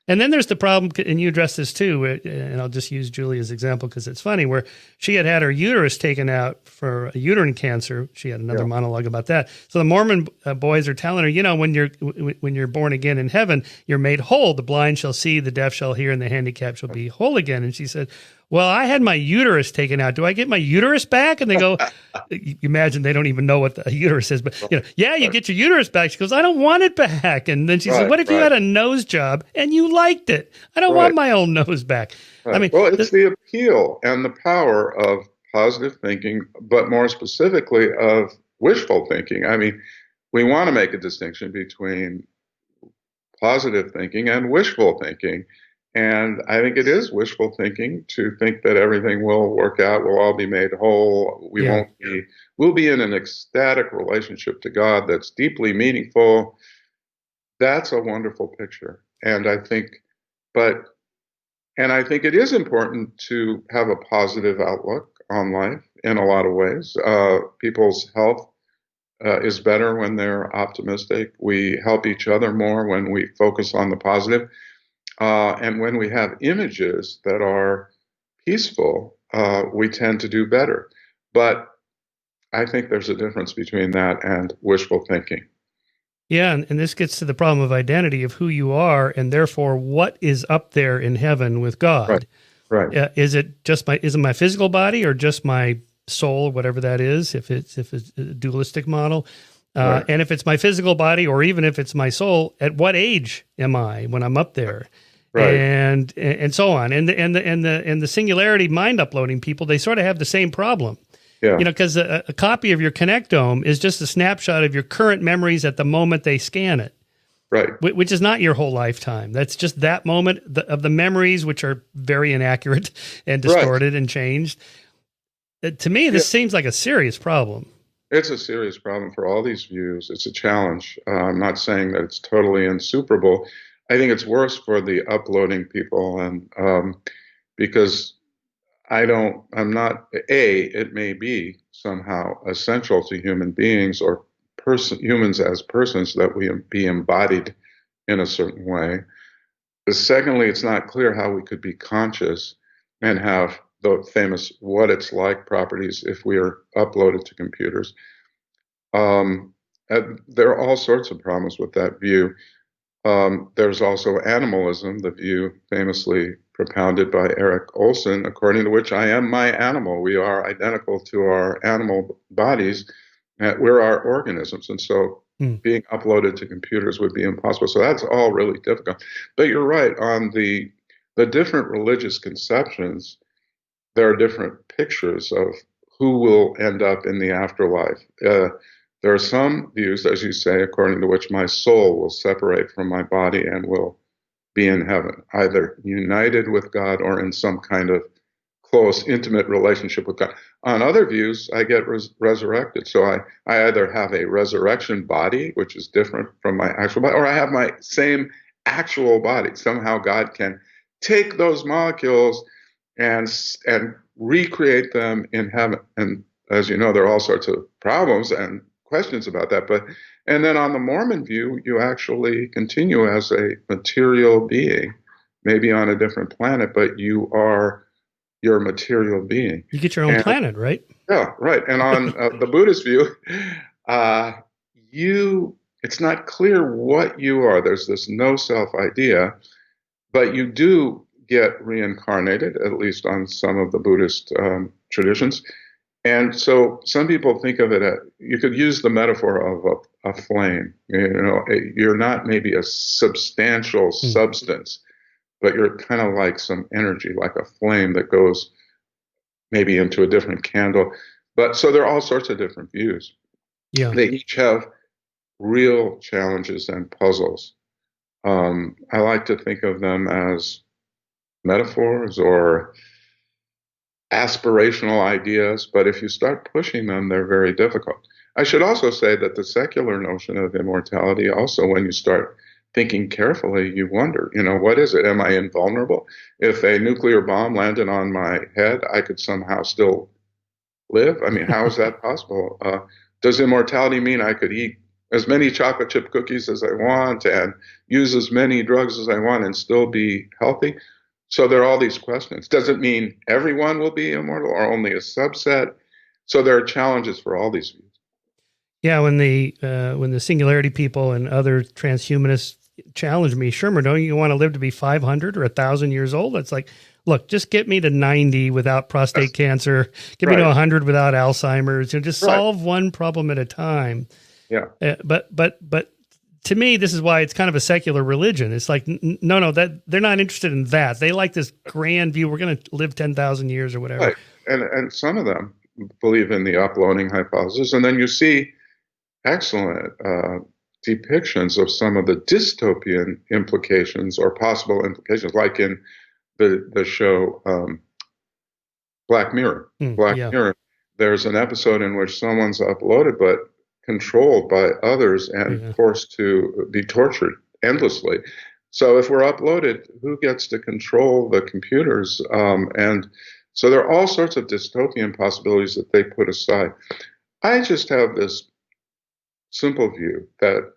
and then there's the problem, and you address this too, and I'll just use Julia's example because it's funny, where she had her uterus taken out for a uterine cancer. She had another monologue about that. So the Mormon boys are telling her, when you're born again in heaven, you're made whole. The blind shall see, the deaf shall hear, and the handicapped shall be whole again. And she said, "Well, I had my uterus taken out. Do I get my uterus back?" And they go, you imagine they don't even know what the uterus is, but you get your uterus back. She goes, "I don't want it back." And then she said, "What if you had a nose job and you liked it? I don't want my own nose back." Right. I mean, well, it's the appeal and the power of positive thinking, but more specifically of wishful thinking. I mean, we want to make a distinction between positive thinking and wishful thinking. And I think it is wishful thinking to think that everything will work out, we'll all be made whole, we'll be in an ecstatic relationship to God that's deeply meaningful. That's a wonderful picture. And I think it is important to have a positive outlook on life in a lot of ways. People's health is better when they're optimistic. We help each other more when we focus on the positive. And when we have images that are peaceful, we tend to do better. But I think there's a difference between that and wishful thinking. Yeah, and this gets to the problem of identity, of who you are, and therefore what is up there in heaven with God. Right. Is it my physical body, or just my soul, whatever that is, if it's a dualistic model? And if it's my physical body, or even if it's my soul, at what age am I when I'm up there? Right. And so on. And the singularity mind uploading people, they sort of have the same problem. Yeah. Because a copy of your connectome is just a snapshot of your current memories at the moment they scan it. Right. Which is not your whole lifetime. That's just that moment of the memories, which are very inaccurate and distorted and changed. To me, this seems like a serious problem. It's a serious problem for all these views. It's a challenge. I'm not saying that it's totally insuperable. I think it's worse for the uploading people, and because it may be somehow essential to human beings or humans as persons that we be embodied in a certain way. But secondly, it's not clear how we could be conscious and have the famous what it's like properties if we are uploaded to computers. There are all sorts of problems with that view. There's also animalism, the view famously propounded by Eric Olson, according to which I am my animal. We are identical to our animal bodies. We're our organisms. And so being uploaded to computers would be impossible. So that's all really difficult. But you're right, on the different religious conceptions, there are different pictures of who will end up in the afterlife. There are some views, as you say, according to which my soul will separate from my body and will be in heaven, either united with God or in some kind of close, intimate relationship with God. On other views, I get resurrected. So I either have a resurrection body, which is different from my actual body, or I have my same actual body. Somehow God can take those molecules and recreate them in heaven. And as you know, there are all sorts of problems and questions about that. And then on the Mormon view, you actually continue as a material being, maybe on a different planet, but you are your material being. You get your own planet, right? Yeah, right. And on the Buddhist view, it's not clear what you are. There's this no self idea. but you do get reincarnated, at least on some of the Buddhist traditions. And so some people think of it as, you could use the metaphor of a flame. You're not maybe a substantial substance, but you're kind of like some energy, like a flame that goes maybe into a different candle. But so there are all sorts of different views. Yeah. They each have real challenges and puzzles. I like to think of them as metaphors or aspirational ideas, but if you start pushing them, they're very difficult. I should also say that the secular notion of immortality, also, when you start thinking carefully, you wonder, what is it? Am I invulnerable? If a nuclear bomb landed on my head, I could somehow still live? I mean, how is that possible? Does immortality mean I could eat as many chocolate chip cookies as I want and use as many drugs as I want and still be healthy? So there are all these questions. Does it mean everyone will be immortal or only a subset? So there are challenges for all these views. Yeah, when the singularity people and other transhumanists challenge me, Shermer, don't you want to live to be 500 or 1,000 years old? It's like, look, just get me to 90 without prostate cancer. Get me to 100 without Alzheimer's. Just solve one problem at a time. Yeah. But to me, this is why it's kind of a secular religion. It's like, no, that they're not interested in that. They like this grand view. We're going to live 10,000 years or whatever. Right. And some of them believe in the uploading hypothesis. And then you see excellent depictions of some of the dystopian implications or possible implications, like in the show Black Mirror. Mirror, there's an episode in which someone's uploaded but controlled by others and forced to be tortured endlessly. So if we're uploaded, who gets to control the computers? And so there are all sorts of dystopian possibilities that they put aside. I just have this simple view that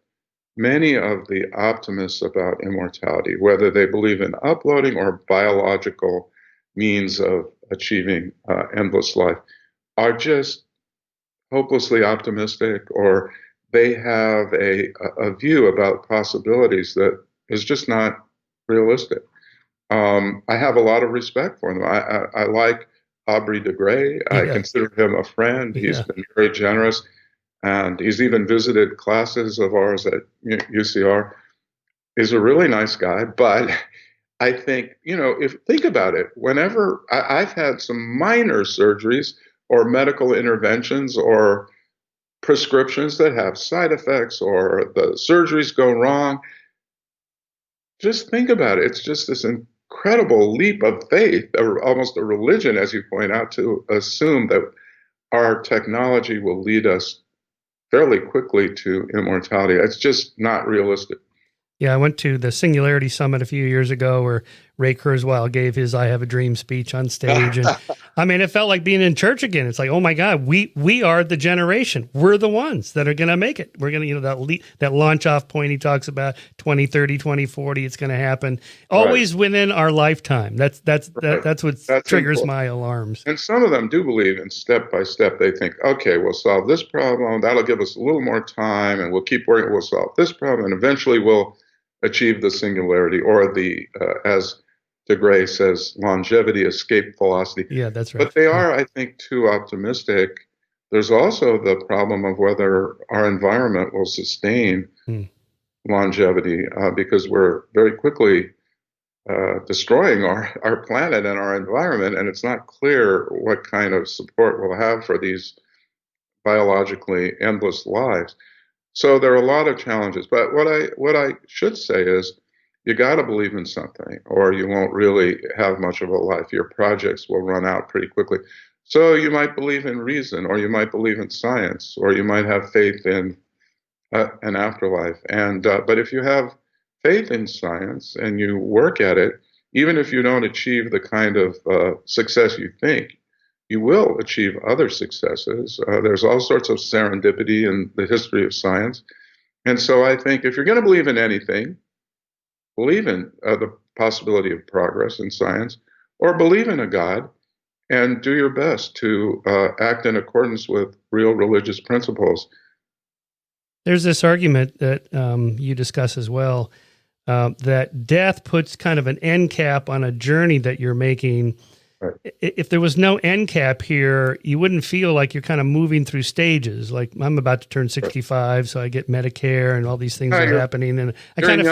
many of the optimists about immortality, whether they believe in uploading or biological means of achieving endless life, are just hopelessly optimistic, or they have a view about possibilities that is just not realistic. I have a lot of respect for them. I like Aubrey de Grey. I consider him a friend. He's been very generous. And he's even visited classes of ours at UCR. He's a really nice guy, but I think, think about it, whenever I've had some minor surgeries or medical interventions or prescriptions that have side effects or the surgeries go wrong, just think about it. It's just this incredible leap of faith, or almost a religion, as you point out, to assume that our technology will lead us fairly quickly to immortality. It's just not realistic. Yeah, I went to the Singularity Summit a few years ago where Ray Kurzweil gave his "I Have a Dream" speech on stage, and I mean, it felt like being in church again. It's like, oh my God, we are the generation. We're the ones that are going to make it. We're going to, that launch off point he talks about, 2030, 2040. It's going to happen always within our lifetime. That's what triggers my alarms. And some of them do believe in step by step. They think, okay, we'll solve this problem. That'll give us a little more time, and we'll keep working. We'll solve this problem, and eventually we'll achieve the singularity, or the as de Grey says, longevity, escape velocity. Yeah, that's right. But they are, I think, too optimistic. There's also the problem of whether our environment will sustain longevity, because we're very quickly destroying our planet and our environment, and it's not clear what kind of support we'll have for these biologically endless lives. So there are a lot of challenges. But what I should say is, you got to believe in something, or you won't really have much of a life. Your projects will run out pretty quickly. So you might believe in reason, or you might believe in science, or you might have faith in an afterlife. And but if you have faith in science and you work at it, even if you don't achieve the kind of success you think, you will achieve other successes. There's all sorts of serendipity in the history of science. And so I think if you're going to believe in anything, believe in the possibility of progress in science, or believe in a God, and do your best to act in accordance with real religious principles. There's this argument that you discuss as well, that death puts kind of an end cap on a journey that you're making. Right. If there was no end cap here, you wouldn't feel like you're kind of moving through stages. Like I'm about to turn 65, so I get Medicare and all these things are happening. And I kind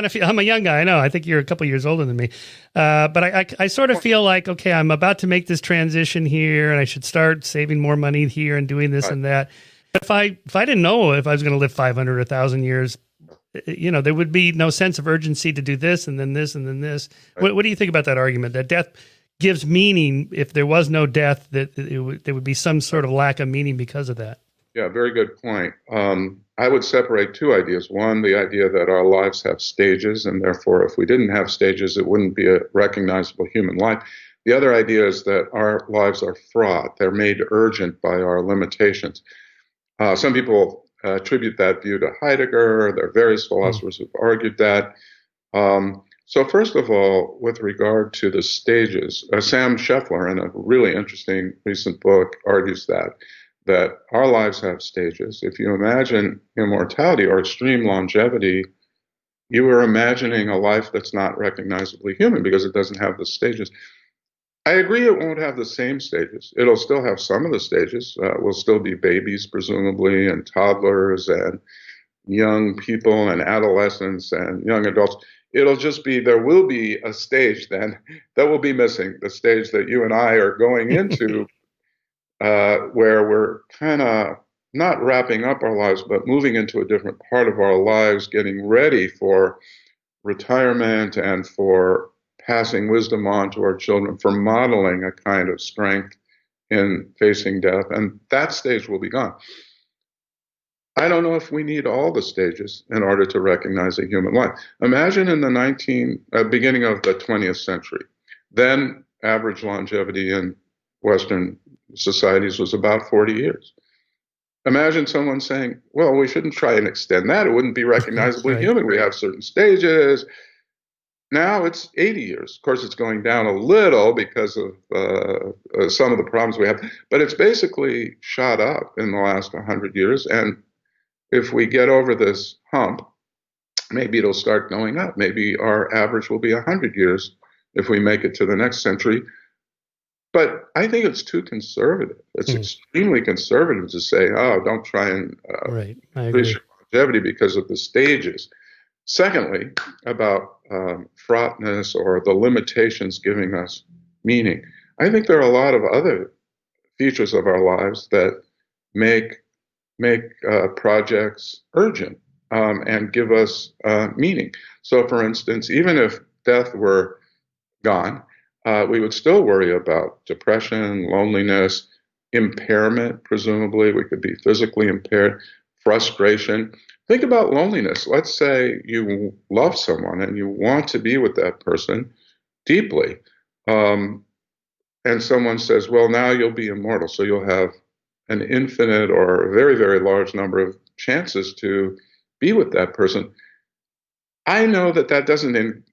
of feel, I'm a young guy. I know. I think you're a couple years older than me. But I sort of feel like, okay, I'm about to make this transition here and I should start saving more money here and doing this and that. But if I didn't know if I was going to live 500 or 1,000 years, there would be no sense of urgency to do this and then this and then this. Right. What do you think about that argument that death gives meaning? If there was no death, that there would be some sort of lack of meaning because of that? Yeah, very good point. I would separate two ideas. One, the idea that our lives have stages, and therefore if we didn't have stages, it wouldn't be a recognizable human life. The other idea is that our lives are fraught. They're made urgent by our limitations. Some people attribute that view to Heidegger. There are various philosophers who've argued that. So first of all, with regard to the stages, Sam Scheffler, in a really interesting recent book, argues that our lives have stages. If you imagine immortality or extreme longevity, you are imagining a life that's not recognizably human because it doesn't have the stages. I agree it won't have the same stages. It'll still have some of the stages. We'll still be babies, presumably, and toddlers and young people and adolescents and young adults. It'll just be, there will be a stage then that will be missing, the stage that you and I are going into, where we're kind of not wrapping up our lives, but moving into a different part of our lives, getting ready for retirement and for passing wisdom on to our children, for modeling a kind of strength in facing death. And that stage will be gone. I don't know if we need all the stages in order to recognize a human life. Imagine in the beginning of the 20th century, then average longevity in Western societies was about 40 years. Imagine someone saying, well, we shouldn't try and extend that. It wouldn't be recognizably right. human. We have certain stages. Now it's 80 years. Of course, it's going down a little because of some of the problems we have, but it's basically shot up in the last 100 years. And if we get over this hump, maybe it'll start going up. Maybe our average will be 100 years if we make it to the next century. But I think it's too conservative. It's extremely conservative to say, oh, don't try and increase your longevity because of the stages. Secondly, about fraughtness or the limitations giving us meaning. I think there are a lot of other features of our lives that make projects urgent and give us meaning. So, for instance, even if death were gone, we would still worry about depression, loneliness, impairment, presumably. We could be physically impaired, frustration. Think about loneliness. Let's say you love someone and you want to be with that person deeply. And someone says, well, now you'll be immortal, so you'll have an infinite or a very, very large number of chances to be with that person. I know that doesn't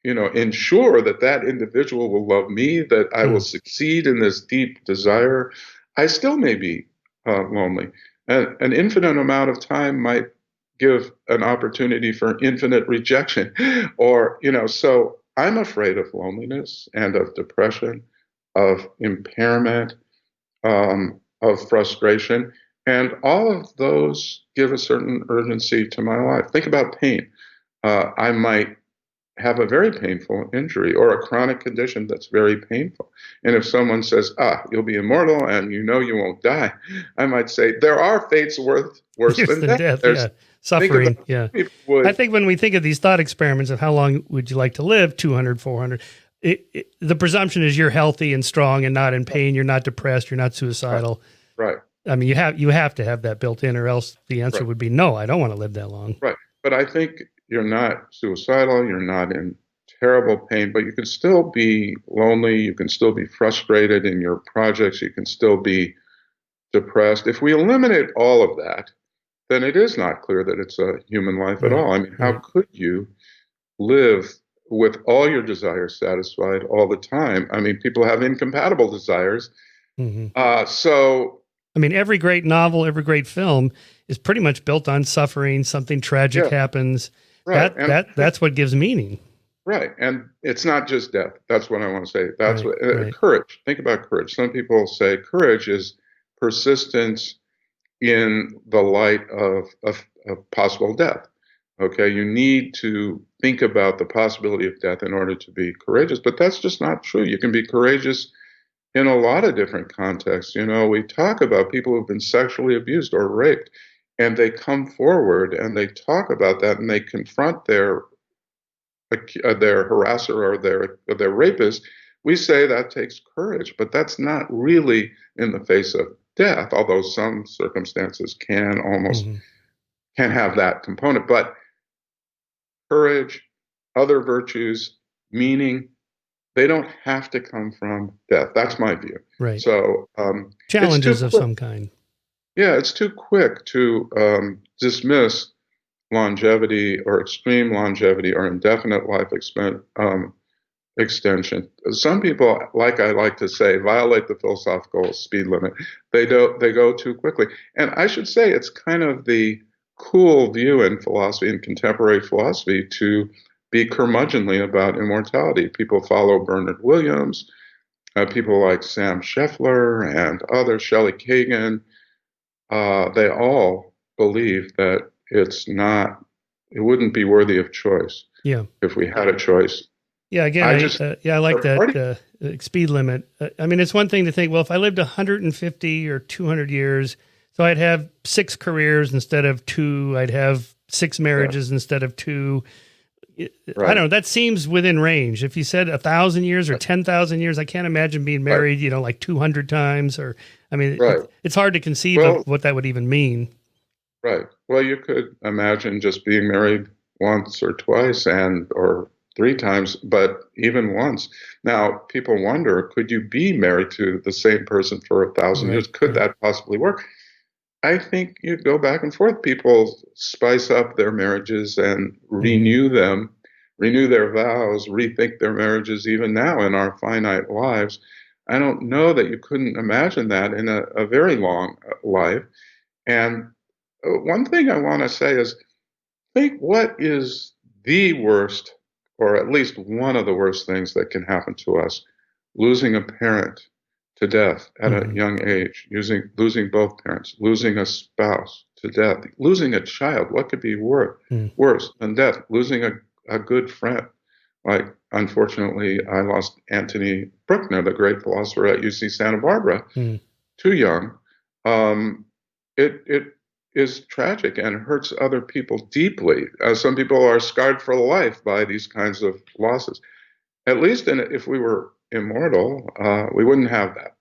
ensure that individual will love me, that I will succeed in this deep desire. I still may be lonely. And an infinite amount of time might give an opportunity for infinite rejection. So I'm afraid of loneliness and of depression, of impairment, of frustration. And all of those give a certain urgency to my life. Think about pain. I might have a very painful injury or a chronic condition that's very painful. And if someone says, you'll be immortal and you won't die, I might say, there are fates worse than death. Yeah. Suffering, yeah. I think when we think of these thought experiments of how long would you like to live, 200, 400, the presumption is you're healthy and strong and not in pain, you're not depressed, you're not suicidal. Right. I mean, you have to have that built in, or else the answer would be no, I don't want to live that long. Right. But I think you're not suicidal, you're not in terrible pain, but you can still be lonely, you can still be frustrated in your projects, you can still be depressed. If we eliminate all of that, then it is not clear that it's a human life at all. I mean, how could you live with all your desires satisfied all the time? I mean, people have incompatible desires. I mean, every great novel, every great film is pretty much built on suffering. Something tragic happens. Right. And That's what gives meaning. right. And it's not just death. That's what I want to say. That's Right, what right. courage. Think about courage. Some people say courage is persistence in the light of possible death. Okay, you need to think about the possibility of death in order to be courageous, but that's just not true. You can be courageous in a lot of different contexts. You know, we talk about people who've been sexually abused or raped, and they come forward and they talk about that and they confront their harasser or their rapist. We say that takes courage, but that's not really in the face of death, although some circumstances Mm-hmm. can have that component. But courage, other virtues, meaning, they don't have to come from death. That's my view. Right. So it's too Challenges of quick. some kind. Yeah, it's too quick to dismiss longevity or extreme longevity or indefinite life extension. Some people, like I like to say, violate the philosophical speed limit. They go too quickly. And I should say it's kind of the cool view in philosophy, in contemporary philosophy, to be curmudgeonly about immortality. People follow Bernard Williams, people like Sam Scheffler and others, Shelley Kagan. They all believe that it wouldn't be worthy of choice. Yeah. If we had a choice. Yeah, again, I like that speed limit. I mean, it's one thing to think, well, if I lived 150 or 200 years, so I'd have 6 careers instead of 2, I'd have 6 marriages instead of 2. Right. I don't know, that seems within range. If you said 1,000 years or 10,000 years, I can't imagine being married, like 200 times it's hard to conceive of what that would even mean. Right. Well, you could imagine just being married once or twice or 3 times, but even once. Now, people wonder, could you be married to the same person for 1,000 years? Could that possibly work? I think you go back and forth. People spice up their marriages and renew them, renew their vows, rethink their marriages even now in our finite lives. I don't know that you couldn't imagine that in a very long life. And one thing I want to say is, think what is the worst, or at least one of the worst things that can happen to us: losing a parent to death at a young age, losing both parents, losing a spouse to death, losing a child. What could be worse than death? Losing a good friend. Like, unfortunately, I lost Anthony Bruckner, the great philosopher at UC Santa Barbara, too young. It is tragic and hurts other people deeply. Some people are scarred for life by these kinds of losses. At least if we were immortal, we wouldn't have that.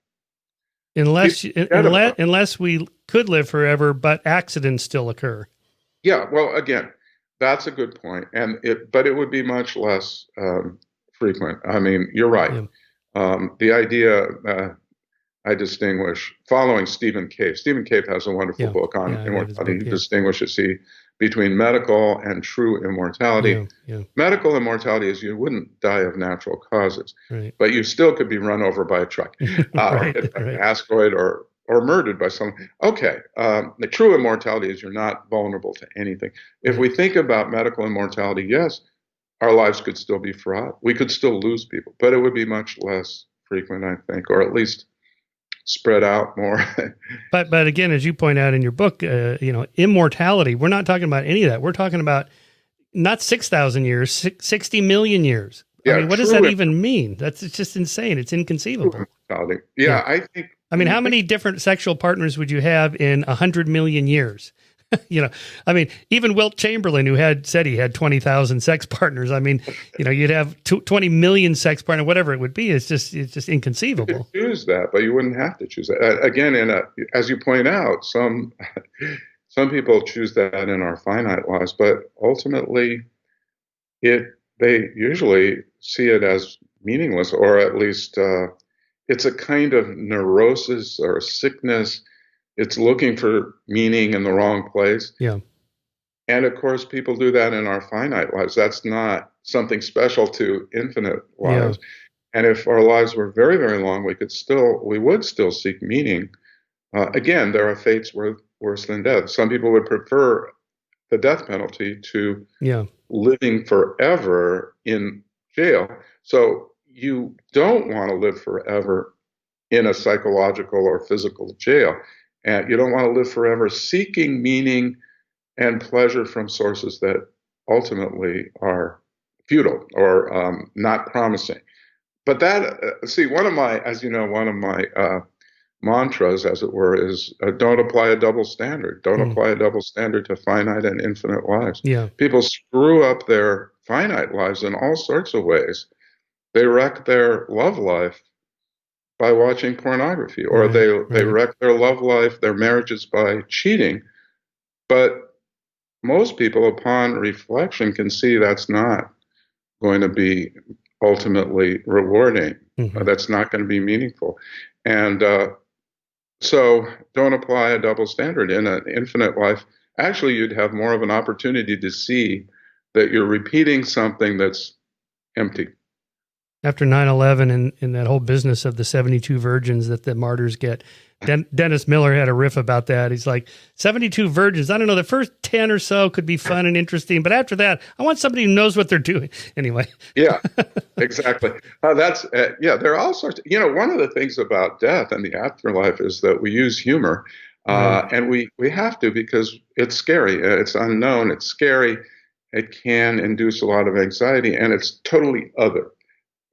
Unless we could live forever, but accidents still occur. Yeah, well, again, that's a good point, but it would be much less frequent. I mean, you're right. Yeah. The idea I distinguish following Stephen Cave. Stephen Cave has a wonderful book on immortality. He distinguishes between medical and true immortality. Medical immortality is you wouldn't die of natural causes, but you still could be run over by a truck, an asteroid, or murdered by someone. Okay, the true immortality is you're not vulnerable to anything. If we think about medical immortality, yes, our lives could still be fraught. We could still lose people, but it would be much less frequent, I think, or at least spread out more. but again, as you point out in your book, immortality, we're not talking about any of that. We're talking about not 6,000 years, 60 million years. Yeah, I mean, what does that even mean? It's just insane. It's inconceivable. Yeah, I think. I mean, how many different sexual partners would you have in 100 million years? I mean, even Wilt Chamberlain, who said he had 20,000 sex partners. I mean, you'd have 20 million sex partners, whatever it would be. It's just inconceivable. You could choose that, but you wouldn't have to choose that. Again, as you point out, some people choose that in our finite lives, but ultimately, they usually see it as meaningless, or at least it's a kind of neurosis or sickness. It's looking for meaning in the wrong place. Yeah. And of course, people do that in our finite lives. That's not something special to infinite lives. Yeah. And if our lives were very, very long, we would still seek meaning. Again, there are fates worse than death. Some people would prefer the death penalty to Yeah. living forever in jail. So you don't want to live forever in a psychological or physical jail. And you don't want to live forever seeking meaning and pleasure from sources that ultimately are futile or not promising. But that, see, as you know, one of my mantras, as it were, is don't apply a double standard. Don't apply a double standard to finite and infinite lives. Yeah. People screw up their finite lives in all sorts of ways. They wreck their love life by watching pornography, or they wreck their love life, their marriages by cheating. But most people, upon reflection, can see that's not going to be ultimately rewarding. That's not going to be meaningful. And so don't apply a double standard in an infinite life. Actually, you'd have more of an opportunity to see that you're repeating something that's empty. After 9/11 and that whole business of the 72 virgins that the martyrs get, Dennis Miller had a riff about that. He's like, 72 virgins. I don't know. The first 10 or so could be fun and interesting, but after that, I want somebody who knows what they're doing. Anyway. Yeah, exactly. There are all sorts. One of the things about death and the afterlife is that we use humor, and we have to, because it's scary. It's unknown. It's scary. It can induce a lot of anxiety, and it's totally other.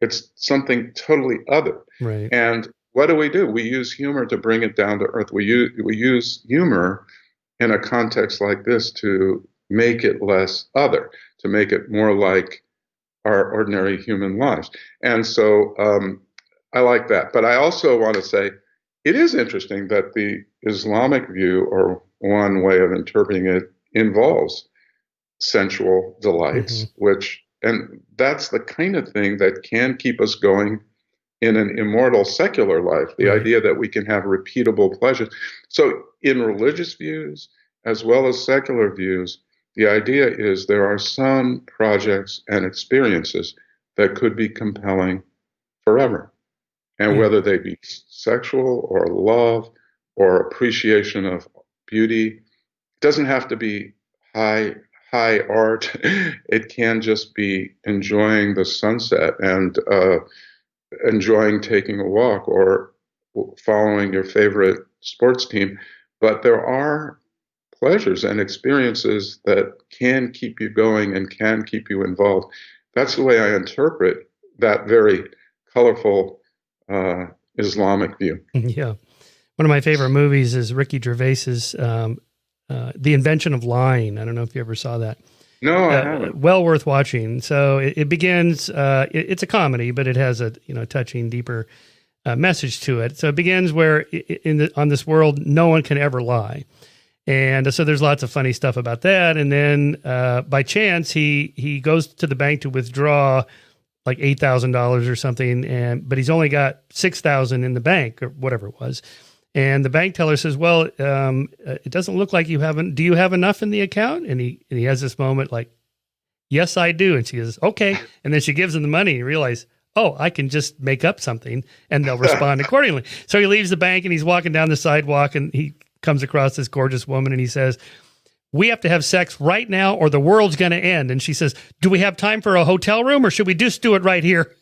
It's something totally other. Right. And what do? We use humor to bring it down to earth. We use humor in a context like this to make it less other, to make it more like our ordinary human lives. And so I like that. But I also want to say it is interesting that the Islamic view, or one way of interpreting it, involves sensual delights, and that's the kind of thing that can keep us going in an immortal secular life, the idea that we can have repeatable pleasures. So in religious views, as well as secular views, the idea is there are some projects and experiences that could be compelling forever. And whether they be sexual or love or appreciation of beauty, it doesn't have to be high art. It can just be enjoying the sunset and enjoying taking a walk or following your favorite sports team. But there are pleasures and experiences that can keep you going and can keep you involved. That's the way I interpret that very colorful Islamic view. Yeah. One of my favorite movies is Ricky Gervais's The Invention of Lying. I don't know if you ever saw that. No, I haven't. Well worth watching. So it begins, it's a comedy, but it has a touching, deeper message to it. So it begins where on this world, no one can ever lie. And so there's lots of funny stuff about that. And then by chance, he goes to the bank to withdraw like $8,000 or something, but he's only got $6,000 in the bank or whatever it was. And the bank teller says, well, it doesn't look like you haven't. Do you have enough in the account? And he has this moment like, yes, I do. And she goes, okay. And then she gives him the money and you realize, oh, I can just make up something and they'll respond accordingly. So he leaves the bank and he's walking down the sidewalk and he comes across this gorgeous woman and he says, we have to have sex right now or the world's going to end. And she says, do we have time for a hotel room or should we just do it right here?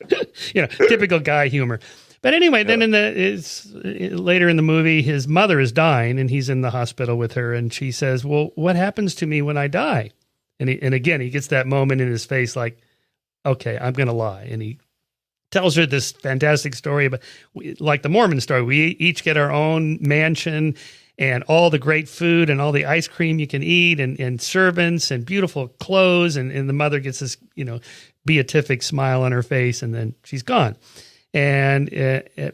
Typical guy humor. But anyway, then later in the movie, his mother is dying and he's in the hospital with her. And she says, well, what happens to me when I die? And again, he gets that moment in his face like, okay, I'm going to lie. And he tells her this fantastic story about, like the Mormon story, we each get our own mansion and all the great food and all the ice cream you can eat and servants and beautiful clothes. And the mother gets this, beatific smile on her face and then she's gone. And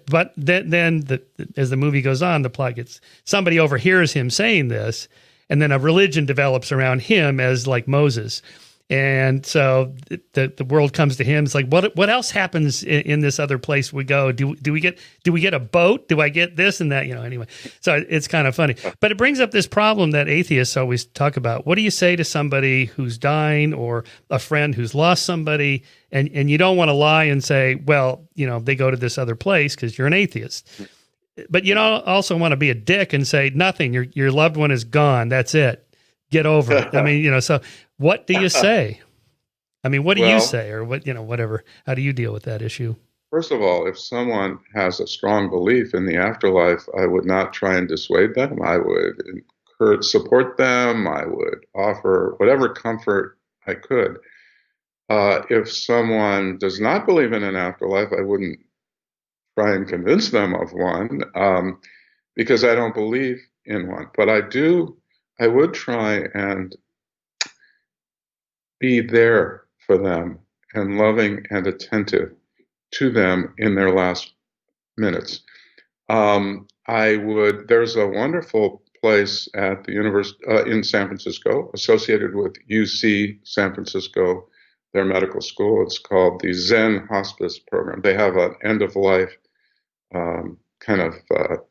but then as the movie goes on, the plot gets, somebody overhears him saying this, and then a religion develops around him as like Moses. And so the world comes to him. It's like, what else happens in this other place we go? Do we get a boat? Do I get this and that? Anyway. So it's kind of funny, but it brings up this problem that atheists always talk about. What do you say to somebody who's dying or a friend who's lost somebody, and you don't want to lie and say, well, they go to this other place because you're an atheist, but you don't also want to be a dick and say nothing. Your loved one is gone. That's it. get over it. I mean, so what do you say? I mean, what do you Well, say, or what, whatever? How do you deal with that issue? first of all, if someone has a strong belief in the afterlife, I would not try and dissuade them. I would encourage, support them. I would offer whatever comfort I could. If someone does not believe in an afterlife, I wouldn't try and convince them of one, because I don't believe in one. But I would try and be there for them and loving and attentive to them in their last minutes. There's a wonderful place at the university in San Francisco associated with UC San Francisco, their medical school. It's called the Zen Hospice Program. They have an end of life kind of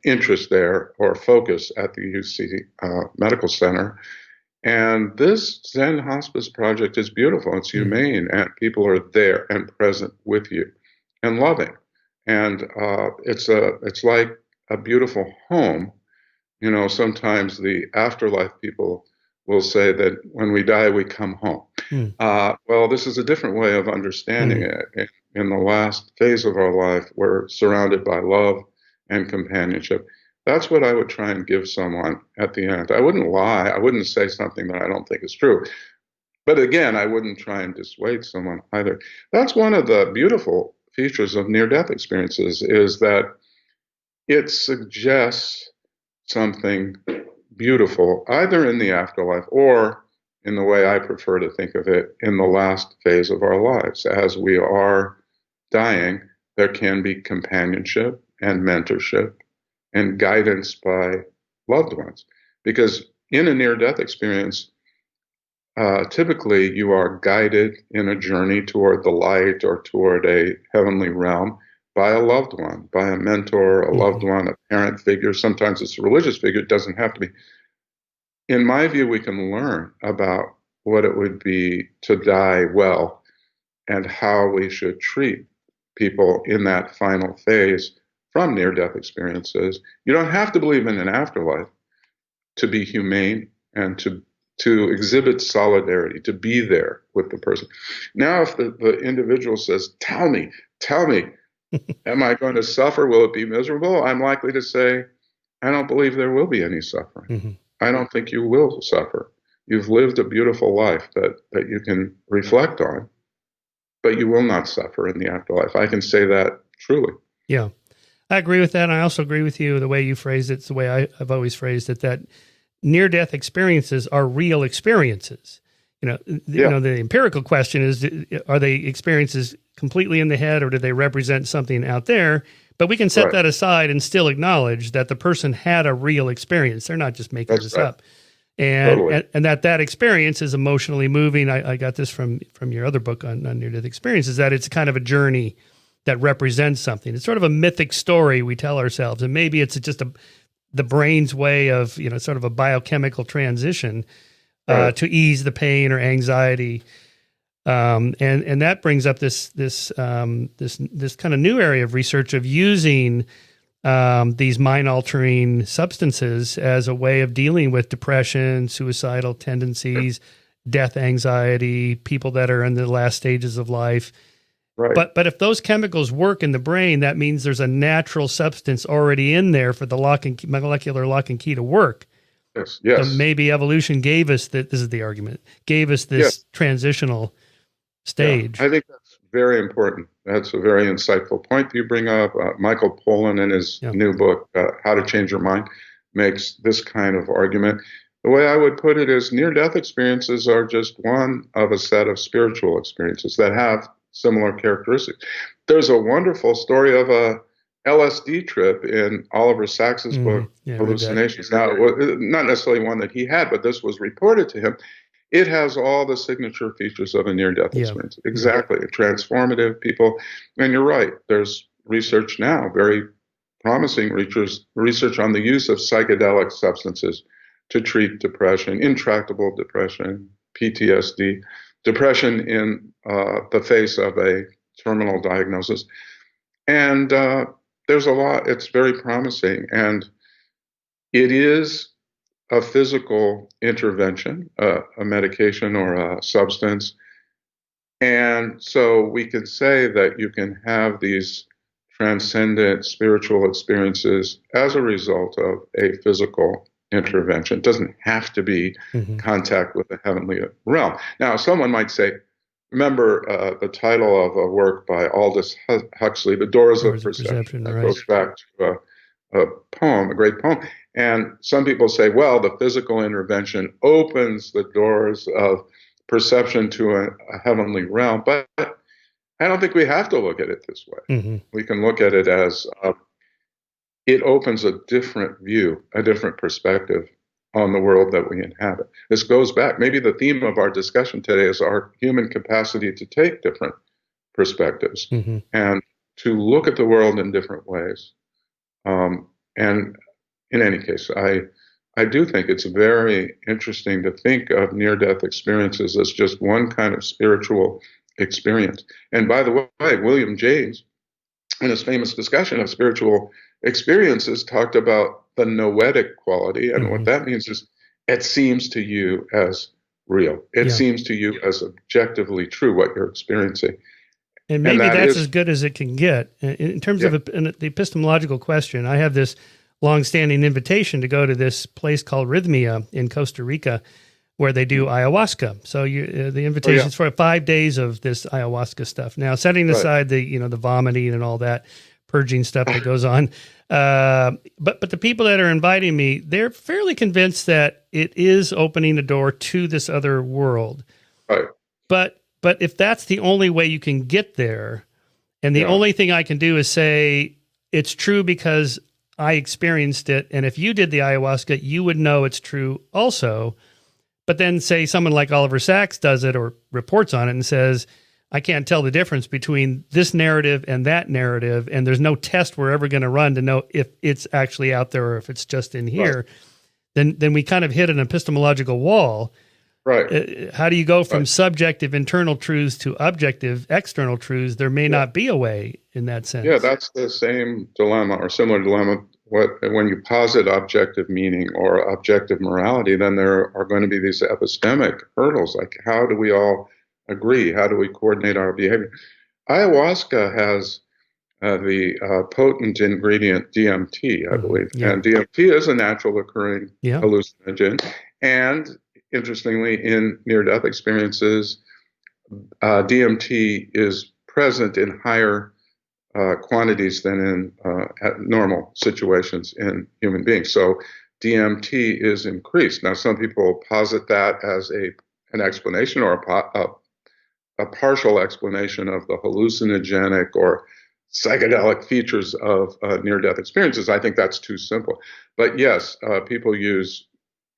interest there, or focus at the UC Medical Center. And this Zen Hospice project is beautiful. It's humane, and people are there and present with you and loving. And it's like a beautiful home. Sometimes the afterlife people will say that when we die, we come home. Well, this is a different way of understanding it. In the last phase of our life, we're surrounded by love and companionship. That's what I would try and give someone at the end. I wouldn't lie. I wouldn't say something that I don't think is true. But again, I wouldn't try and dissuade someone either. That's one of the beautiful features of near-death experiences, is that it suggests something beautiful, either in the afterlife or, in the way I prefer to think of it, in the last phase of our lives. As we are dying, there can be companionship and mentorship and guidance by loved ones. Because in a near-death experience, typically you are guided in a journey toward the light or toward a heavenly realm by a loved one, by a mentor, a loved one, a parent figure. Sometimes it's a religious figure. It doesn't have to be. In my view, we can learn about what it would be to die well and how we should treat people in that final phase from near-death experiences. You don't have to believe in an afterlife to be humane and to exhibit solidarity, to be there with the person. Now, if the individual says, tell me, am I going to suffer? Will it be miserable? I'm likely to say, I don't believe there will be any suffering. I don't think you will suffer. You've lived a beautiful life that you can reflect on, but you will not suffer in the afterlife. I can say that truly. Yeah, I agree with that. And I also agree with you the way you phrased it. It's the way I've always phrased it, that near-death experiences are real experiences. The empirical question is, are they experiences completely in the head, or do they represent something out there? But we can set that aside and still acknowledge that the person had a real experience. They're not just making this up. And that experience is emotionally moving. I got this from your other book on near-death experiences, that it's kind of a journey that represents something. It's sort of a mythic story we tell ourselves. And maybe it's just the brain's way of, sort of a biochemical transition to ease the pain or anxiety. And that brings up this kind of new area of research of using these mind-altering substances as a way of dealing with depression, suicidal tendencies, death anxiety, people that are in the last stages of life. Right. But if those chemicals work in the brain, that means there's a natural substance already in there for the molecular lock and key to work. Yes. So maybe evolution gave us this is the argument, gave us this transitional stage. Yeah, I think that's very important. That's a very insightful point that you bring up. Michael Pollan, in his new book, How to Change Your Mind, makes this kind of argument. The way I would put it is, near-death experiences are just one of a set of spiritual experiences that have similar characteristics. There's a wonderful story of a LSD trip in Oliver Sacks's book, Hallucinations. Now, not necessarily one that he had, but this was reported to him. It has all the signature features of a near-death experience. Exactly. Transformative people. And you're right. There's research now, very promising research on the use of psychedelic substances to treat depression, intractable depression, PTSD, depression in the face of a terminal diagnosis. And there's a lot. It's very promising. And it is a physical intervention, a medication or a substance. And so we can say that you can have these transcendent spiritual experiences as a result of a physical intervention. It doesn't have to be contact with the heavenly realm. Now, someone might say, remember the title of a work by Aldous Huxley, The Doors of Perception. That goes back to a poem, a great poem. And some people say, well, the physical intervention opens the doors of perception to a heavenly realm. But I don't think we have to look at it this way. We can look at it as it opens a different view, a different perspective on the world that we inhabit. This goes back. Maybe the theme of our discussion today is our human capacity to take different perspectives and to look at the world in different ways. And in any case, I do think it's very interesting to think of near-death experiences as just one kind of spiritual experience. And by the way, William James, in his famous discussion of spiritual experiences, talked about the noetic quality. And what that means is it seems to you as real. It seems to you as objectively true what you're experiencing. And maybe that's as good as it can get. In terms of the epistemological question, I have this long-standing invitation to go to this place called Rhythmia in Costa Rica, where they do ayahuasca. So the invitation is for 5 days of this ayahuasca stuff. Now, setting aside the vomiting and all that purging stuff that goes on, but the people that are inviting me, they're fairly convinced that it is opening a door to this other world. Right. But if that's the only way you can get there, and the only thing I can do is say it's true because I experienced it, and if you did the ayahuasca, you would know it's true also. But then say someone like Oliver Sacks does it or reports on it and says, I can't tell the difference between this narrative and that narrative, and there's no test we're ever going to run to know if it's actually out there or if it's just in here, then we kind of hit an epistemological wall. Right. How do you go from subjective internal truths to objective external truths? There may not be a way in that sense. Yeah, that's the same dilemma or similar dilemma. When you posit objective meaning or objective morality, then there are going to be these epistemic hurdles. Like, how do we all agree? How do we coordinate our behavior? Ayahuasca has the potent ingredient DMT, I believe. And DMT is a natural occurring hallucinogen. And interestingly, in near-death experiences, DMT is present in higher quantities than in normal situations in human beings. So DMT is increased. Now, some people posit that as an explanation or a partial explanation of the hallucinogenic or psychedelic features of near-death experiences. I think that's too simple. But yes, people use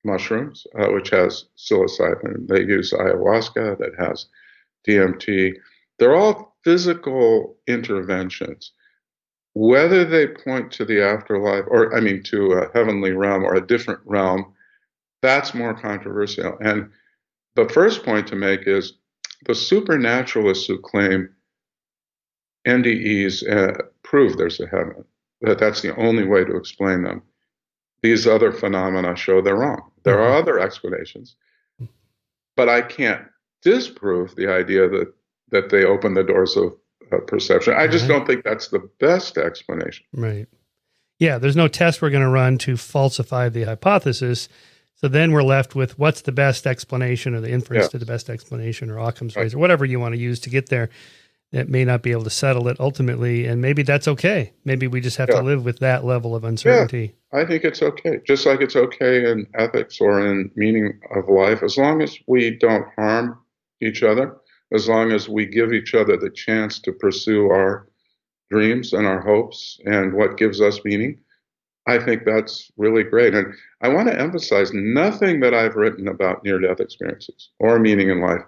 mushrooms, which has psilocybin. They use ayahuasca that has DMT. They're all physical interventions. Whether they point to the afterlife, to a heavenly realm or a different realm, that's more controversial. And the first point to make is the supernaturalists who claim NDEs prove there's a heaven, that's the only way to explain them. These other phenomena show they're wrong. There are other explanations, but I can't disprove the idea that they open the doors of perception. I just don't think that's the best explanation. Right. Yeah, there's no test we're going to run to falsify the hypothesis. So then we're left with what's the best explanation or the inference to the best explanation or Occam's razor, or whatever you want to use to get there. That may not be able to settle it ultimately, and maybe that's okay. Maybe we just have to live with that level of uncertainty. Yeah, I think it's okay. Just like it's okay in ethics or in meaning of life, as long as we don't harm each other, as long as we give each other the chance to pursue our dreams and our hopes and what gives us meaning, I think that's really great. And I want to emphasize nothing that I've written about near-death experiences or meaning in life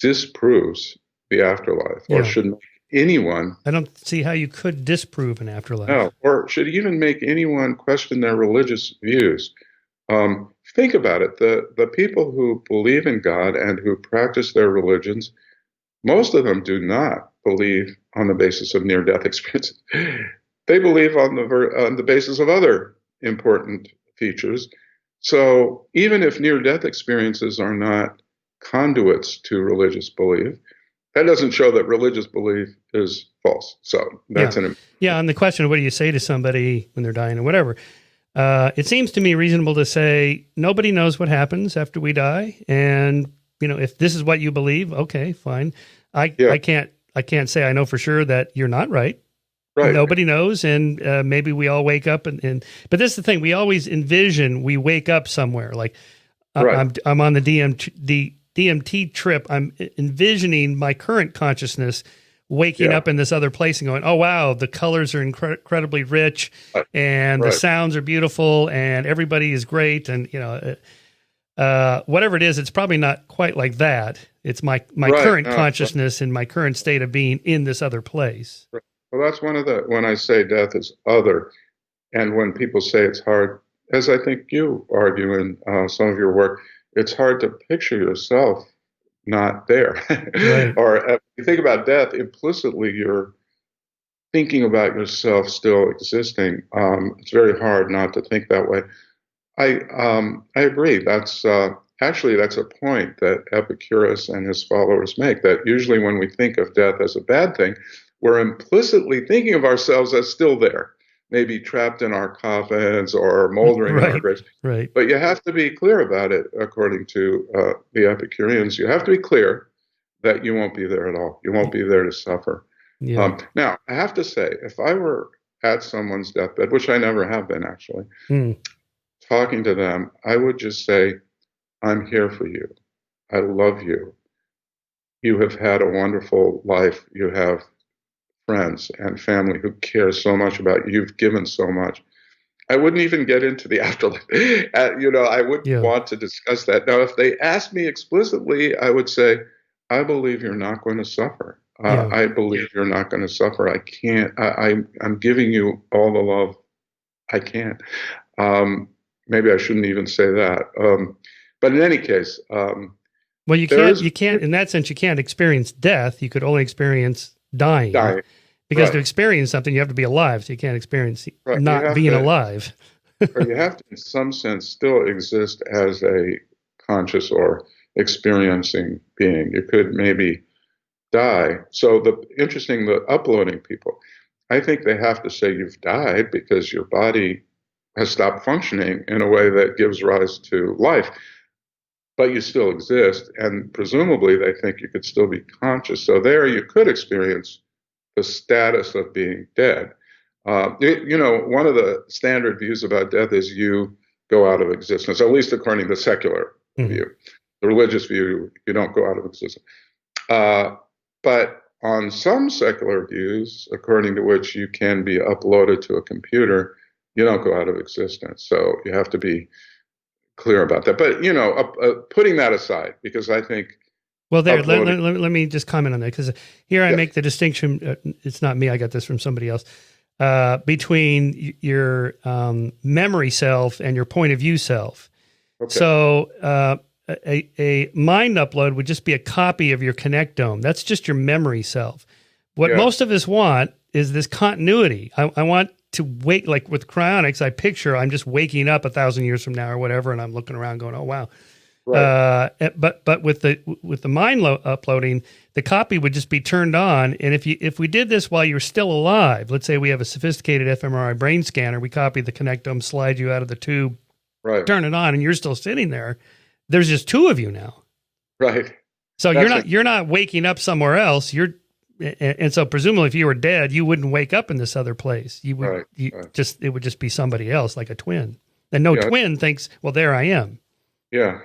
disproves the afterlife or should make anyone. I don't see how you could disprove an afterlife. No, or should even make anyone question their religious views. Think about it. The people who believe in God and who practice their religions, most of them do not believe on the basis of near-death experiences. They believe on the basis of other important features. So even if near-death experiences are not conduits to religious belief, that doesn't show that religious belief is false. So that's on the question of what do you say to somebody when they're dying or whatever, it seems to me reasonable to say nobody knows what happens after we die, and if this is what you believe, okay, fine. I can't say I know for sure that you're not right. Right. Nobody knows, and maybe we all wake up, but this is the thing: we always envision we wake up somewhere. Like I'm on the DMT trip. I'm envisioning my current consciousness waking up in this other place and going, "Oh wow, the colors are incredibly rich, and the sounds are beautiful, and everybody is great." And whatever it is, it's probably not quite like that. It's my current consciousness and my current state of being in this other place. Right. Well, that's when I say death is other, and when people say it's hard, as I think you argue in some of your work, it's hard to picture yourself not there. Right. Or if you think about death, implicitly you're thinking about yourself still existing. It's very hard not to think that way. I agree. That's a point that Epicurus and his followers make, that usually when we think of death as a bad thing, we're implicitly thinking of ourselves as still there, maybe trapped in our coffins or moldering in our graves. Right. But you have to be clear about it, according to the Epicureans. You have to be clear that you won't be there at all. You won't be there to suffer. Yeah. Now, I have to say, if I were at someone's deathbed, which I never have been actually, talking to them, I would just say, I'm here for you. I love you. You have had a wonderful life. You have friends and family who care so much about you. You've given so much. I wouldn't even get into the afterlife. I wouldn't want to discuss that. Now, if they asked me explicitly, I would say, I believe you're not going to suffer. I believe you're not going to suffer. I can't. I'm giving you all the love I can. Maybe I shouldn't even say that. But in any case, well, you can't. In that sense, you can't experience death. You could only experience dying. Because to experience something, you have to be alive. So you can't experience not being alive. Or you have to, in some sense, still exist as a conscious or experiencing being. You could maybe die. So the uploading people, I think they have to say you've died because your body has stopped functioning in a way that gives rise to life. But you still exist, and presumably they think you could still be conscious. So there you could experience the status of being dead. One of the standard views about death is you go out of existence, at least according to the secular view. The religious view, you don't go out of existence. But on some secular views, according to which you can be uploaded to a computer, you don't go out of existence. So you have to be clear about that. But, putting that aside, because I think... Well, let me just comment on that, because here I make the distinction. It's not me. I got this from somebody else. Between your memory self and your point of view self. Okay. So a mind upload would just be a copy of your connectome. That's just your memory self. What most of us want is this continuity. I want to wake, like with cryonics, I picture I'm just waking up 1,000 years from now or whatever, and I'm looking around going, oh, wow. Right. But with the mind uploading, the copy would just be turned on. And if we did this while you're still alive, let's say we have a sophisticated fMRI brain scanner, we copy the connectome, slide you out of the tube, turn it on, and you're still sitting there. There's just two of you now. Right. So you're not waking up somewhere else. And so presumably if you were dead, you wouldn't wake up in this other place. You would it would just be somebody else, like a twin. And no twin thinks, well, there I am. Yeah.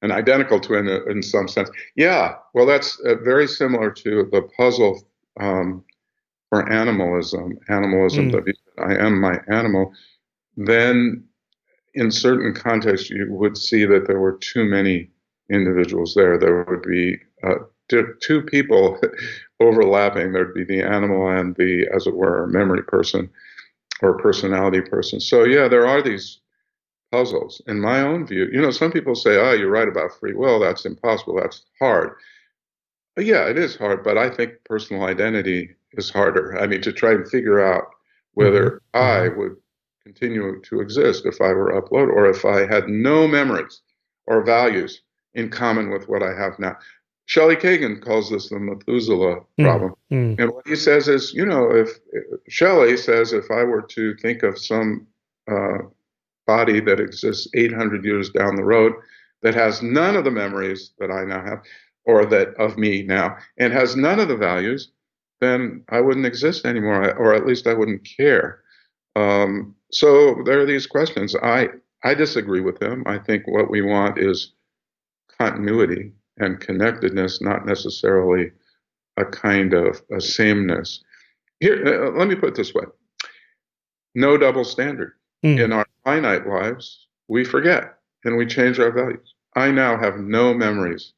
An identical twin in some sense. Yeah. Well, that's very similar to the puzzle for animalism. The view that I am my animal. Then in certain contexts, you would see that there were too many individuals there. There would be two people overlapping. There'd be the animal and the, as it were, memory person or personality person. So yeah, there are these puzzles. In my own view, some people say, oh, you're right about free will. That's impossible. That's hard. But yeah, it is hard. But I think personal identity is harder. I mean, to try and figure out whether I would continue to exist if I were uploaded, or if I had no memories or values in common with what I have now. Shelley Kagan calls this the Methuselah problem. And what he says is, if Shelley says, if I were to think of some body that exists 800 years down the road that has none of the memories that I now have, or that of me now, and has none of the values, then I wouldn't exist anymore, or at least I wouldn't care. So there are these questions. I disagree with him. I think what we want is continuity and connectedness, not necessarily a kind of a sameness. Here, let me put it this way. No double standard. In our finite lives, we forget and we change our values. I now have no memories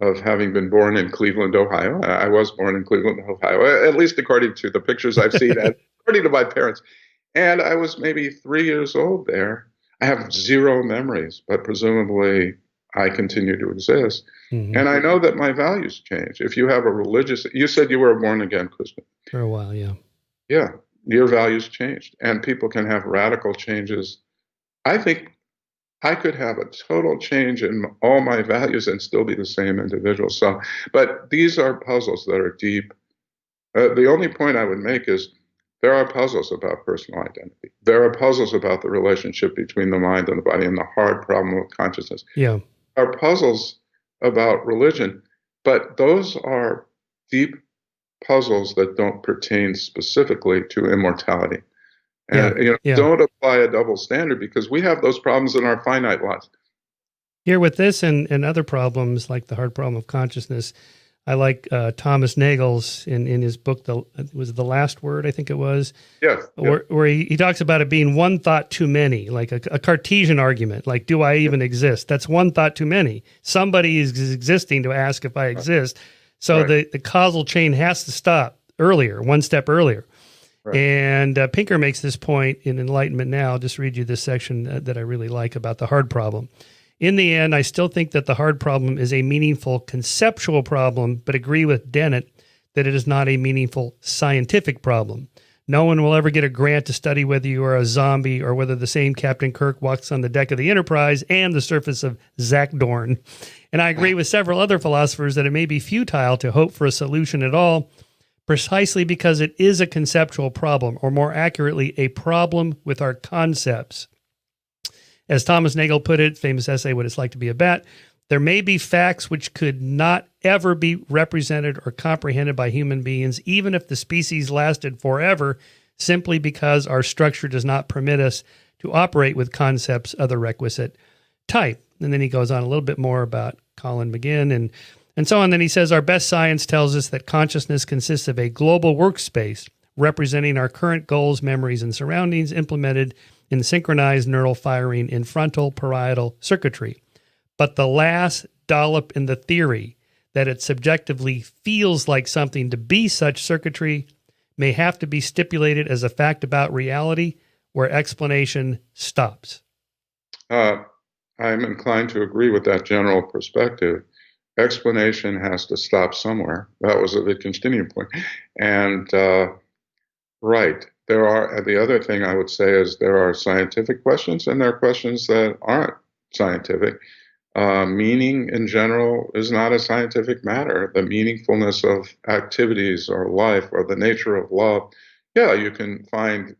of having been born in Cleveland, Ohio. I was born in Cleveland, Ohio, at least according to the pictures I've seen, and according to my parents. And I was maybe 3 years old there. I have zero memories, but presumably I continue to exist. And I know that my values change. If you have a religious, you said you were a born again Christian. For a while, yeah. Yeah, your values changed. And people can have radical changes. I think I could have a total change in all my values and still be the same individual. So, but these are puzzles that are deep. The only point I would make is there are puzzles about personal identity. There are puzzles about the relationship between the mind and the body and the hard problem of consciousness. Yeah. There are puzzles about religion, but those are deep puzzles that don't pertain specifically to immortality. And don't apply a double standard, because we have those problems in our finite lives. Here with this and other problems like the hard problem of consciousness, I like Thomas Nagel's in his book, was it The Last Word, I think it was? Yes. Where he talks about it being one thought too many, like a Cartesian argument, like, do I even exist? That's one thought too many. Somebody is existing to ask if I exist. So the causal chain has to stop earlier, one step earlier. Right. And Pinker makes this point in Enlightenment Now. I'll just read you this section that I really like about the hard problem. In the end, I still think that the hard problem is a meaningful conceptual problem, but agree with Dennett that it is not a meaningful scientific problem. No one will ever get a grant to study whether you are a zombie or whether the same Captain Kirk walks on the deck of the Enterprise and the surface of Zakdorn. And I agree with several other philosophers that it may be futile to hope for a solution at all, precisely because it is a conceptual problem, or more accurately, a problem with our concepts. As Thomas Nagel put it, famous essay, What It's Like to Be a Bat, there may be facts which could not ever be represented or comprehended by human beings, even if the species lasted forever, simply because our structure does not permit us to operate with concepts of the requisite type. And then he goes on a little bit more about Colin McGinn and so on. Then he says, our best science tells us that consciousness consists of a global workspace representing our current goals, memories, and surroundings implemented in synchronized neural firing in frontal parietal circuitry. But the last dollop in the theory that it subjectively feels like something to be such circuitry may have to be stipulated as a fact about reality where explanation stops. I'm inclined to agree with that general perspective. Explanation has to stop somewhere. That was a Wittgensteinian point. And right. The other thing I would say is there are scientific questions and there are questions that aren't scientific. Meaning in general is not a scientific matter. The meaningfulness of activities or life or the nature of love. Yeah, you can find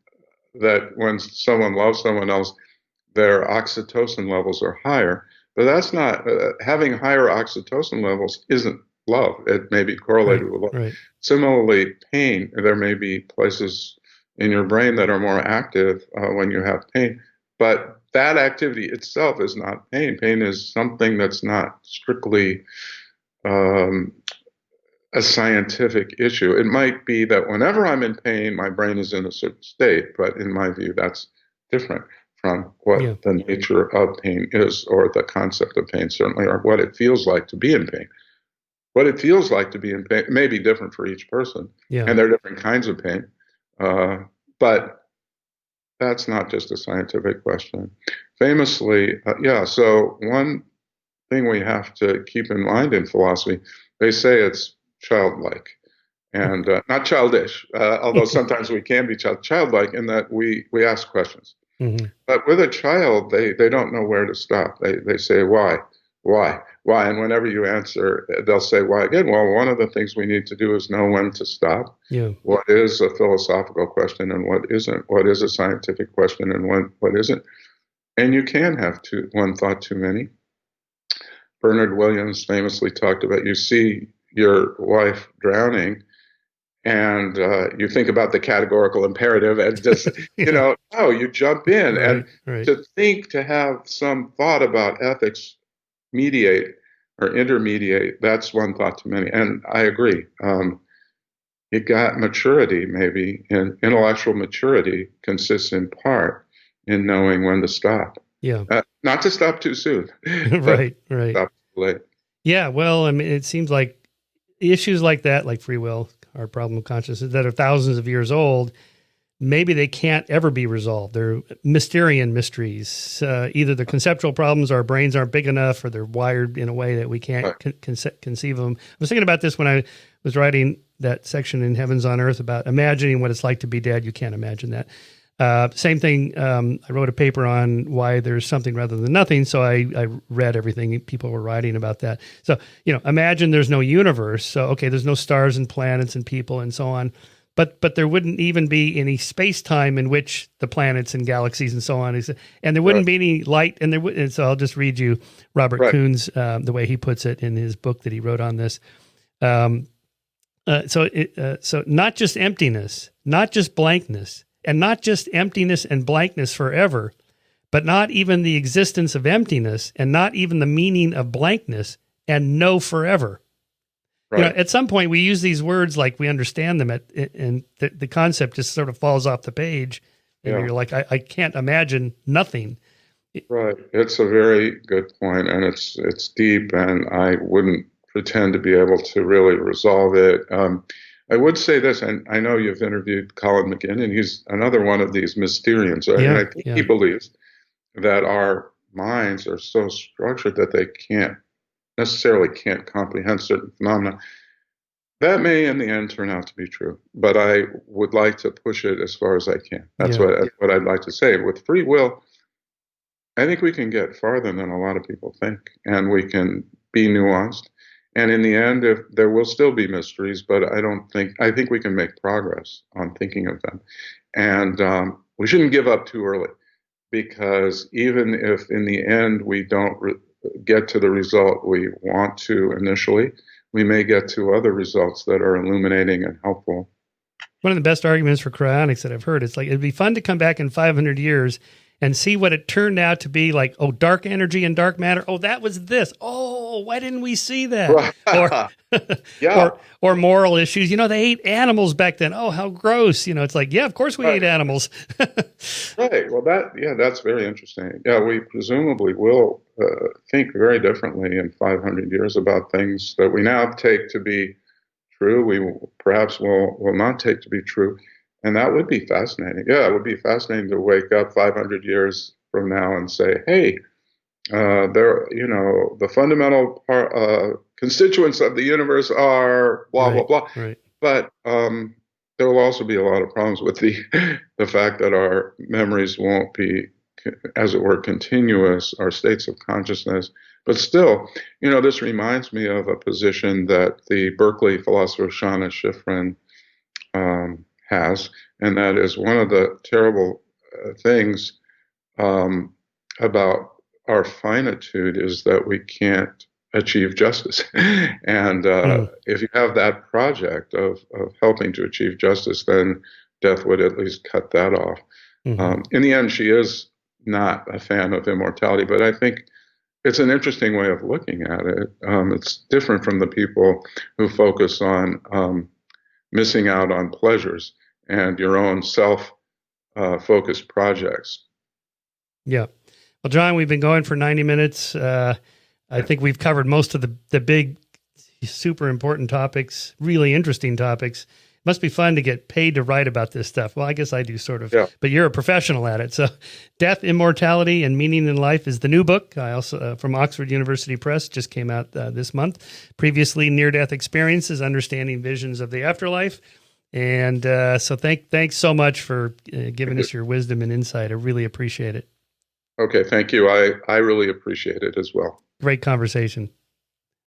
that when someone loves someone else, their oxytocin levels are higher. But that's not, having higher oxytocin levels isn't love. It may be correlated with love. Right. Similarly, pain, there may be places in your brain that are more active when you have pain. But that activity itself is not pain. Pain is something that's not strictly a scientific issue. It might be that whenever I'm in pain, my brain is in a certain state. But in my view, that's different from what the nature of pain is, or the concept of pain, certainly, or what it feels like to be in pain. What it feels like to be in pain may be different for each person. And there are different kinds of pain. But that's not just a scientific question. Famously, so one thing we have to keep in mind in philosophy, they say it's childlike. and not childish, although sometimes we can be childlike in that we ask questions. Mm-hmm. But with a child, they don't know where to stop. They say, why? And whenever you answer, they'll say, why again? Well, one of the things we need to do is know when to stop. Yeah. What is a philosophical question and what isn't? What is a scientific question and what isn't? And you can have one thought too many. Bernard Williams famously talked about, you see your wife drowning, and you think about the categorical imperative and just, yeah. You jump in. Right, and to have some thought about ethics mediate or intermediate, that's one thought too many. And I agree. You got maturity, maybe, and intellectual maturity consists in part in knowing when to stop. Yeah. Not to stop too soon. Right. Stop too late. Yeah. Well, I mean, it seems like issues like that, like free will, our problem of consciousness, that are thousands of years old, maybe they can't ever be resolved. They're Mysterian mysteries. Either the conceptual problems, our brains aren't big enough, or they're wired in a way that we can't conceive of them. I was thinking about this when I was writing that section in Heavens on Earth about imagining what it's like to be dead. You can't imagine that. Same thing. I wrote a paper on why there's something rather than nothing. So I read everything people were writing about that. So, imagine there's no universe. So, okay, there's no stars and planets and people and so on. But there wouldn't even be any space-time in which the planets and galaxies and so on is, and there wouldn't be any light. And so I'll just read you Robert Kuhn's, the way he puts it in his book that he wrote on this. So not just emptiness, not just blankness, and not just emptiness and blankness forever, but not even the existence of emptiness, and not even the meaning of blankness, and no forever. Right. At some point we use these words like we understand them, and the concept just sort of falls off the page, and you're like, I can't imagine nothing. Right. It's a very good point, and it's deep, and I wouldn't pretend to be able to really resolve it. I would say this, and I know you've interviewed Colin McGinn, he's another one of these Mysterians. And I think he believes that our minds are so structured that they can't comprehend certain phenomena. That may in the end turn out to be true, but I would like to push it as far as I can. That's what I'd like to say. With free will, I think we can get farther than a lot of people think, and we can be nuanced. And in the end, if there will still be mysteries, but I think we can make progress on thinking of them. And we shouldn't give up too early, because even if in the end we don't get to the result we want to initially, we may get to other results that are illuminating and helpful. One of the best arguments for cryonics that I've heard, it's like, it'd be fun to come back in 500 years and see what it turned out to be like. Oh, dark energy and dark matter. Oh, that was this. Oh, why didn't we see that? Or moral issues. They ate animals back then. Oh, how gross. It's like, of course we ate animals. Right. Well, that's very interesting. Yeah, we presumably will think very differently in 500 years about things that we now take to be true. We perhaps will not take to be true. And that would be fascinating. Yeah, it would be fascinating to wake up 500 years from now and say, hey, the fundamental constituents of the universe are blah, blah, blah. Right. But there will also be a lot of problems with the fact that our memories won't be, as it were, continuous, our states of consciousness. But still, this reminds me of a position that the Berkeley philosopher Shana Shifrin has, and that is one of the terrible things about our finitude is that we can't achieve justice. And if you have that project of helping to achieve justice, then death would at least cut that off. Mm-hmm. In the end, she is not a fan of immortality, but I think it's an interesting way of looking at it. It's different from the people who focus on missing out on pleasures and your own self-focused projects. Yeah. Well, John, we've been going for 90 minutes. I think we've covered most of the big, super important topics, really interesting topics. Must be fun to get paid to write about this stuff. Well, I guess I do sort of, yeah. But you're a professional at it. So Death, Immortality, and Meaning in Life is the new book. I also, from Oxford University Press, just came out this month. Previously, Near-Death Experiences, Understanding Visions of the Afterlife. And so thanks so much for giving us your wisdom and insight. I really appreciate it. Okay, thank you. I really appreciate it as well. Great conversation.